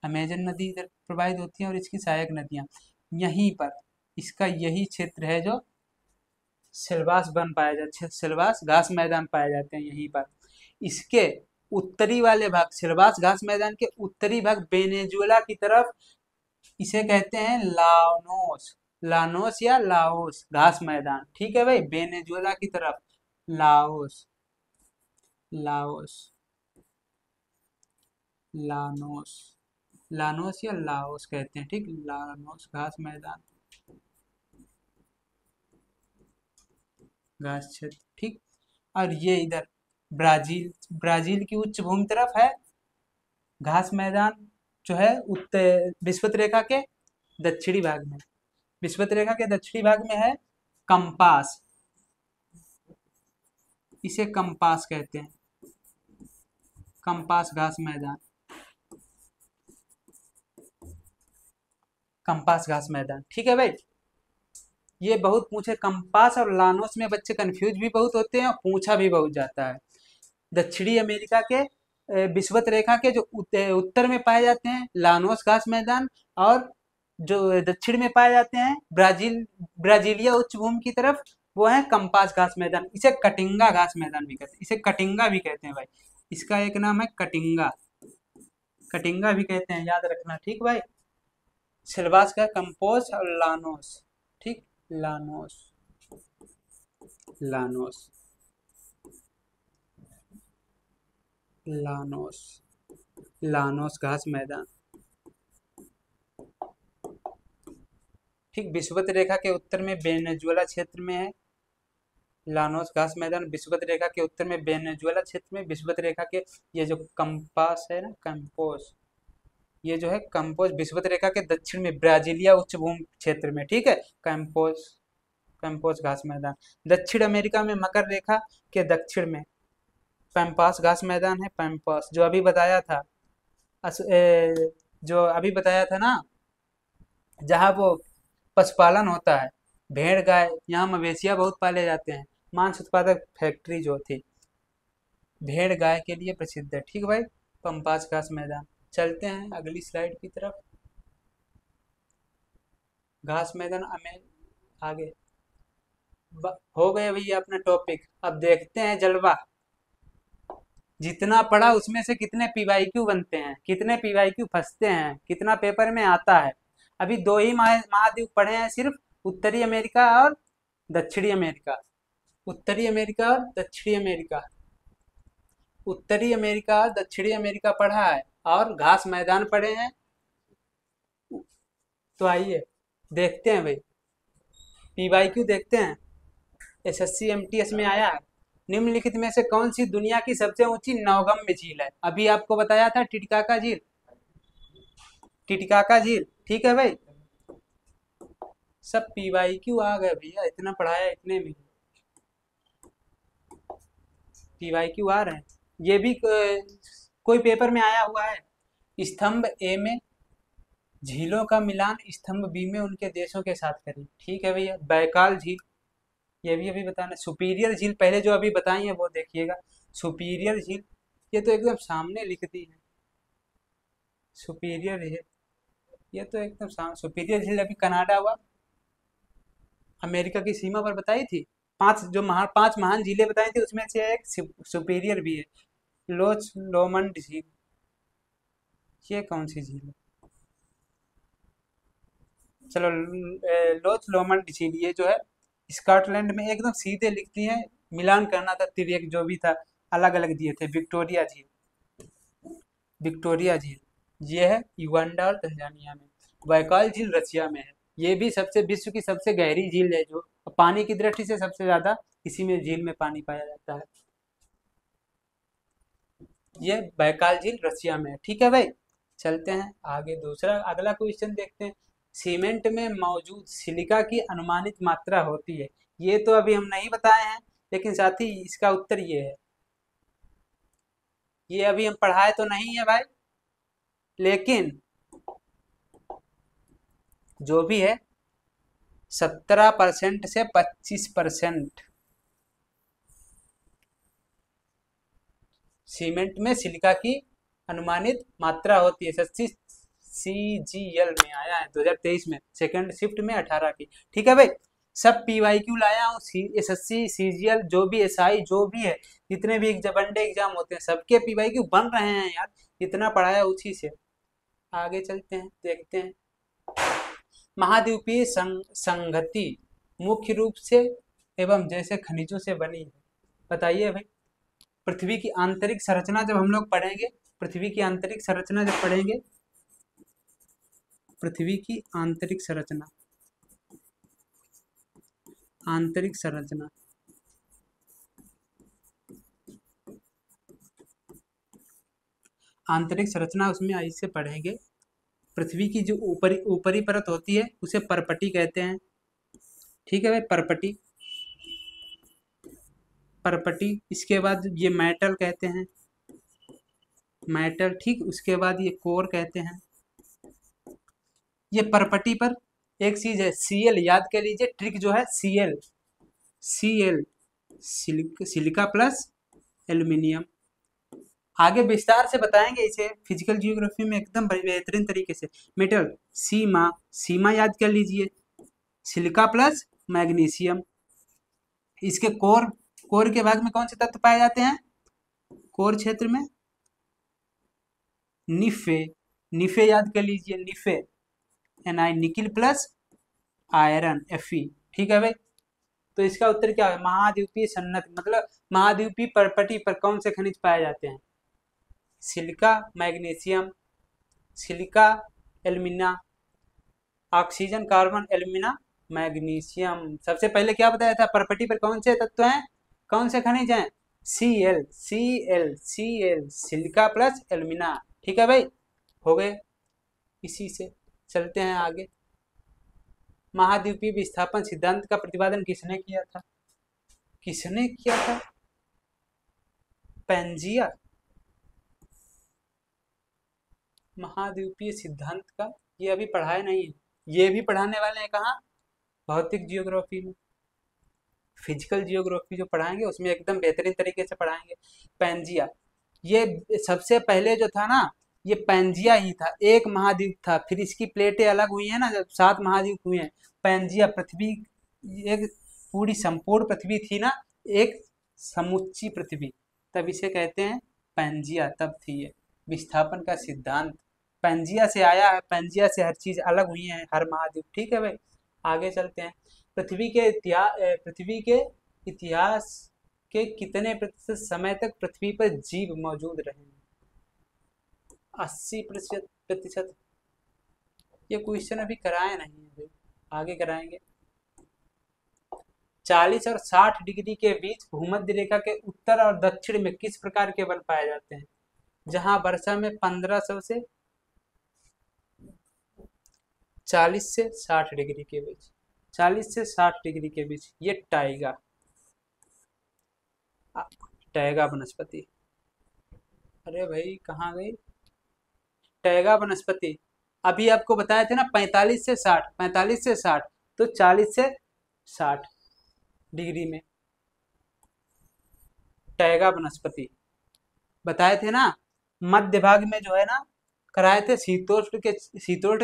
अमेजन नदी इधर प्रवाहित होती है और इसकी सहायक नदियाँ यहीं पर, इसका यही क्षेत्र है जो सिलवास वन पाया जाता है, सिलवास घास मैदान पाए जाते हैं यहीं पर। इसके उत्तरी वाले भाग, सिलवास घास मैदान के उत्तरी भाग वेनेजुएला की तरफ, इसे कहते हैं लानोस, लानोस या लाओस घास मैदान, ठीक है भाई। वेनेजुएला की तरफ लाओस, लाओस, लानोस, लानोस या लाओस कहते हैं, ठीक, लानोस घास मैदान, घास क्षेत्र, ठीक। और ये इधर ब्राजील, ब्राजील की उच्च भूमि तरफ है घास मैदान, जो है उत्तर विषुवत रेखा के दक्षिणी भाग में, विषुवत रेखा के दक्षिणी भाग में है कंपास, इसे कंपास कहते हैं, कंपास घास मैदान, कंपास घास मैदान, ठीक है भाई। ये बहुत पूछे, कंपास और लानोस में बच्चे कंफ्यूज भी बहुत होते हैं और पूछा भी बहुत जाता है। दक्षिणी अमेरिका के विषुवत रेखा के जो उत्तर में पाए जाते हैं लानोस घास मैदान, और जो दक्षिण में पाए जाते हैं ब्राजीलिया उच्च भूमि की तरफ, वो है कंपास घास मैदान। इसे कटिंगा घास मैदान भी कहते हैं, इसे कटिंगा भी कहते हैं भाई, इसका एक नाम है कटिंगा, कटिंगा भी कहते हैं, याद रखना, ठीक भाई। सिलवास का कंपोज और लानोस, ठीक, लानोस, लानोस, लानोस, लानोस घास मैदान, ठीक, विषुवत रेखा के उत्तर में वेनेजुएला क्षेत्र में है लानोस घास मैदान, विषुवत रेखा के उत्तर में वेनेजुएला क्षेत्र में, विषुवत रेखा के, ये जो कंपास है ना, कंपोज, ये जो है कंपोज विषुवत रेखा के दक्षिण में ब्राजीलिया उच्च भूमि क्षेत्र में, ठीक है, कंपोज, कंपोज घास मैदान। दक्षिण अमेरिका में मकर रेखा के दक्षिण में पैम्पास घास मैदान है, पैम्पास जो अभी बताया था, जो अभी बताया था ना, जहाँ वो पशुपालन होता है, भेड़ गाय, यहाँ मवेशियाँ बहुत पाले जाते हैं, मांस उत्पादक फैक्ट्री जो थी, भेड़ गाय के लिए प्रसिद्ध है, ठीक भाई, पंपास घास मैदान। चलते हैं अगली स्लाइड की तरफ, घास मैदान हमें आगे हो गया भैया अपना टॉपिक। अब देखते हैं जलवा, जितना पढ़ा उसमें से कितने पीवाईक्यू बनते हैं, कितने पीवाईक्यू फंसते हैं, कितना पेपर में आता है। अभी दो ही महाद्वीप पढ़े हैं सिर्फ, उत्तरी अमेरिका और दक्षिणी अमेरिका, उत्तरी अमेरिका और दक्षिणी अमेरिका, उत्तरी अमेरिका और दक्षिणी अमेरिका पढ़ा है, और घास मैदान पढ़े हैं। तो आइए देखते हैं भाई, पीवाईक्यू देखते हैं। एसएससी एमटीएस में आया है, निम्नलिखित में से कौन सी दुनिया की सबसे ऊंची नौगम्य झील है? अभी आपको बताया था टिटिकाका झील, टिटिकाका झील, ठीक है भाई। सब पीवाईक्यू आ गए भैया, इतना पढ़ाया इतने में पीवाईक्यू आ रहे हैं। ये भी कोई पेपर में आया हुआ है, स्तंभ ए में झीलों का मिलान स्तंभ बी में उनके देशों के साथ करें, ठीक है भैया। बैकाल झील, ये भी अभी बताना। सुपीरियर झील पहले जो अभी बताई है वो देखिएगा, सुपीरियर झील, ये तो एकदम सामने लिख दी है, सुपीरियर झील, ये तो एकदम सामने। सुपीरियर झील अभी कनाडा हुआ, अमेरिका की सीमा पर बताई थी। पांच महान झीलें बताई थी, उसमें से एक सुपीरियर भी है। लोच लोमंड झील, ये कौन सी झील है? चलो, लोच लोमंड झील, ये जो है स्कॉटलैंड में, एकदम सीधे लिखती है, मिलान करना था, तिरक जो भी था अलग अलग दिए थे। विक्टोरिया झील, विक्टोरिया झील, ये है युगांडा और तंजानिया में। बैकाल झील रसिया में है, ये भी सबसे विश्व की सबसे गहरी झील है, जो पानी की दृष्टि से सबसे ज्यादा इसी में झील में पानी पाया जाता है। ये बैकाल झील रसिया में है, ठीक है भाई। चलते हैं आगे, दूसरा अगला क्वेश्चन देखते हैं। सीमेंट में मौजूद सिलिका की अनुमानित मात्रा होती है, ये तो अभी हम नहीं बताए हैं, लेकिन साथ ही इसका उत्तर ये है। ये अभी हम पढ़ाए तो नहीं है भाई, लेकिन जो भी है 17% से 25% सीमेंट में सिलिका की अनुमानित मात्रा होती है। CGL में आया है 2023 में, सेकंड शिफ्ट में 18 की, ठीक है भाई। सब पीवाईक्यू लाया हूँ, एसएससी CGL जो भी एसआई जो भी है, जितने भी वनडे एग्जाम होते हैं सबके पीवाईक्यू बन रहे हैं यार, इतना पढ़ाया उसी से। आगे चलते हैं, देखते हैं। महाद्वीपीय संगति मुख्य रूप से एवं जैसे खनिजों से बनी है, बताइए भाई। पृथ्वी की आंतरिक संरचना जब हम लोग पढ़ेंगे, पृथ्वी की आंतरिक संरचना जब पढ़ेंगे, पृथ्वी की आंतरिक संरचना, आंतरिक संरचना, आंतरिक संरचना उसमें ऐसे पढ़ेंगे। पृथ्वी की जो ऊपरी ऊपरी परत होती है उसे परपटी कहते हैं। ठीक है भाई, परपटी, परपटी। इसके बाद ये मेटल कहते हैं, मेटल। ठीक, उसके बाद ये कोर कहते हैं। ये परपटी पर एक चीज है, सीएल, याद कर लीजिए, ट्रिक जो है C L, C L, silica plus aluminium. आगे विस्तार से बताएंगे इसे फिजिकल जियोग्राफी में एकदम बेहतरीन तरीके से। मेटल, सीमा, सीमा याद कर लीजिए, सिलिका प्लस मैग्नीशियम। इसके कोर, कोर के भाग में कौन से तत्व पाए जाते हैं? कोर क्षेत्र में निफे, निफे याद कर लीजिए, Nife, NI, nickel plus iron, FE. ठीक है भाई, तो इसका उत्तर क्या है? महाद्वीपीय सन्नत, मतलब महाद्वीपीय परपटी पर कौन से खनिज पाए जाते हैं? Silica, magnesium, silica, alumina, oxygen, carbon, alumina, magnesium. सबसे पहले क्या बताया था? परपटी पर कौन से तत्व हैं, कौन से खनिज हैं? Cl, Cl, Cl, silica plus alumina. ठीक है भाई, हो गए। इसी से चलते हैं आगे। महाद्वीपीय विस्थापन सिद्धांत का प्रतिपादन किसने किया था? किसने किया था? पेंजिया। महाद्वीपीय सिद्धांत का ये अभी पढ़ाया नहीं है, ये भी पढ़ाने वाले हैं। कहाँ? भौतिक जियोग्राफी में। फिजिकल जियोग्राफी जो पढ़ाएंगे उसमें एकदम बेहतरीन तरीके से पढ़ाएंगे। पेंजिया, ये सबसे पहले जो था ना, ये पेंजिया ही था, एक महाद्वीप था, फिर इसकी प्लेटें अलग हुई हैं ना, जब 7 महाद्वीप हुए हैं। पेंजिया, पृथ्वी एक पूरी संपूर्ण पृथ्वी थी ना, एक समुच्ची पृथ्वी, तब इसे कहते हैं पेंजिया, तब थी ये। विस्थापन का सिद्धांत पेंजिया से आया है, पेंजिया से हर चीज अलग हुई है, हर महाद्वीप। ठीक है भाई, आगे चलते हैं। पृथ्वी के इतिहास के कितने प्रतिशत समय तक पृथ्वी पर जीव मौजूद रहे हैं? 80%। ये क्वेश्चन अभी कराए नहीं है भाई, आगे कराएंगे। 40 और 60 डिग्री के बीच भूमध्य रेखा के उत्तर और दक्षिण में किस प्रकार के वन पाए जाते हैं? जहां वर्षा में 1500 से 40 से 60 डिग्री के बीच, 40 से 60 डिग्री के बीच, ये टाइगा, टैगा वनस्पति। अरे भाई कहाँ गई टैगा वनस्पति? अभी आपको बताए थे ना 45 से 60, 45 से 60, तो 40 से 60 डिग्री में टैगा वनस्पति बताए थे ना। मध्य भाग में जो है ना, कराए थे शीतोष्ण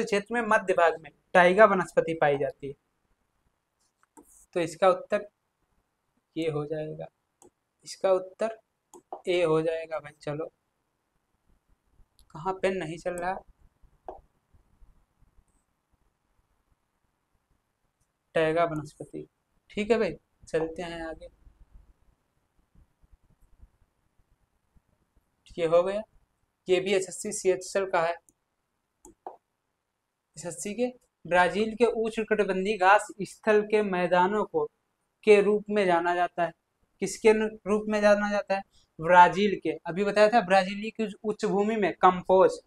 क्षेत्र में मध्य भाग में टाइगा वनस्पति पाई जाती है। तो इसका उत्तर ये हो जाएगा, इसका उत्तर ए हो जाएगा भाई। चलो, कहाँ पेन नहीं चल रहा? टैगा वनस्पति। ठीक है भाई, चलते हैं आगे। ये हो गया, ये भी एसएससी सीएचएल का है। एसएससी के ब्राजील के उष्णकटिबंधीय घास स्थल के मैदानों को के रूप में जाना जाता है। किसके रूप में जाना जाता है? ब्राजील के, अभी बताया था, ब्राजीली की उच्च भूमि में कंपोज,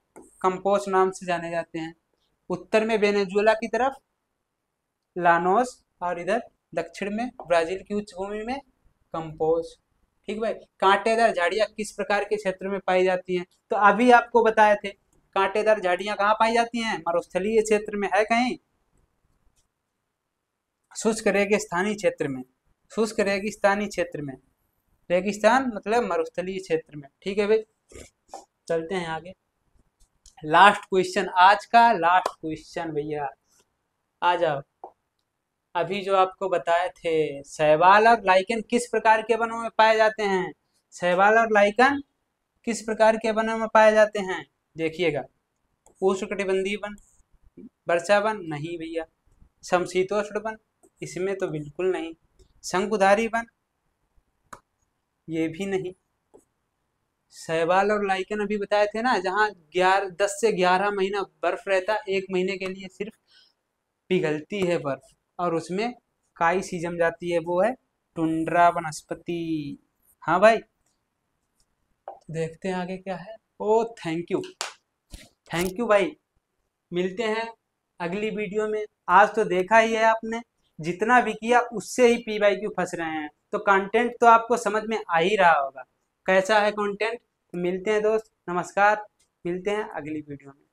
कंपोज नाम से जाने जाते हैं। उत्तर में वेनेजुएला की तरफ लानोस, और इधर दक्षिण में ब्राजील की उच्च भूमि में कंपोज। ठीक भाई, कांटेदार झाड़ियां किस प्रकार के क्षेत्र में पाई जाती हैं? तो अभी आपको बताए थे, कांटेदार झाड़ियां कहाँ पाई जाती हैं? मरुस्थलीय क्षेत्र में है कहीं? शुष्क रेगिस्तानी क्षेत्र में, शुष्क रेगिस्तानी क्षेत्र में, रेगिस्तान मतलब मरुस्थलीय क्षेत्र में। ठीक है भाई, चलते हैं आगे। लास्ट क्वेश्चन, आज का लास्ट क्वेश्चन भैया, आ जाओ। अभी जो आपको बताए थे, शैवाल और लाइकेन किस प्रकार के वनों में पाए जाते हैं? शैवाल और लाइकेन किस प्रकार के वनों में पाए जाते हैं? देखिएगा, उष्णकटिबंधीय वन, वर्षा वन नहीं भैया, समशीतोष्ण वन, इसमें तो बिल्कुल नहीं, शंकुधारी वन, ये भी नहीं, शैवाल और लाइकन अभी बताए थे ना, जहाँ 10 से 11 महीना बर्फ रहता है, 1 महीने के लिए सिर्फ पिघलती है बर्फ और उसमें काई सी जम जाती है, वो है टुंड्रा वनस्पति। हाँ भाई, देखते हैं आगे क्या है। ओ थैंक यू, थैंक यू भाई। मिलते हैं अगली वीडियो में। आज तो देखा ही है आपने, जितना भी किया उससे ही पी वाई क्यू फंस रहे हैं, तो कंटेंट तो आपको समझ में आ ही रहा होगा कैसा है कंटेंट। मिलते हैं दोस्त, नमस्कार। मिलते हैं अगली वीडियो में।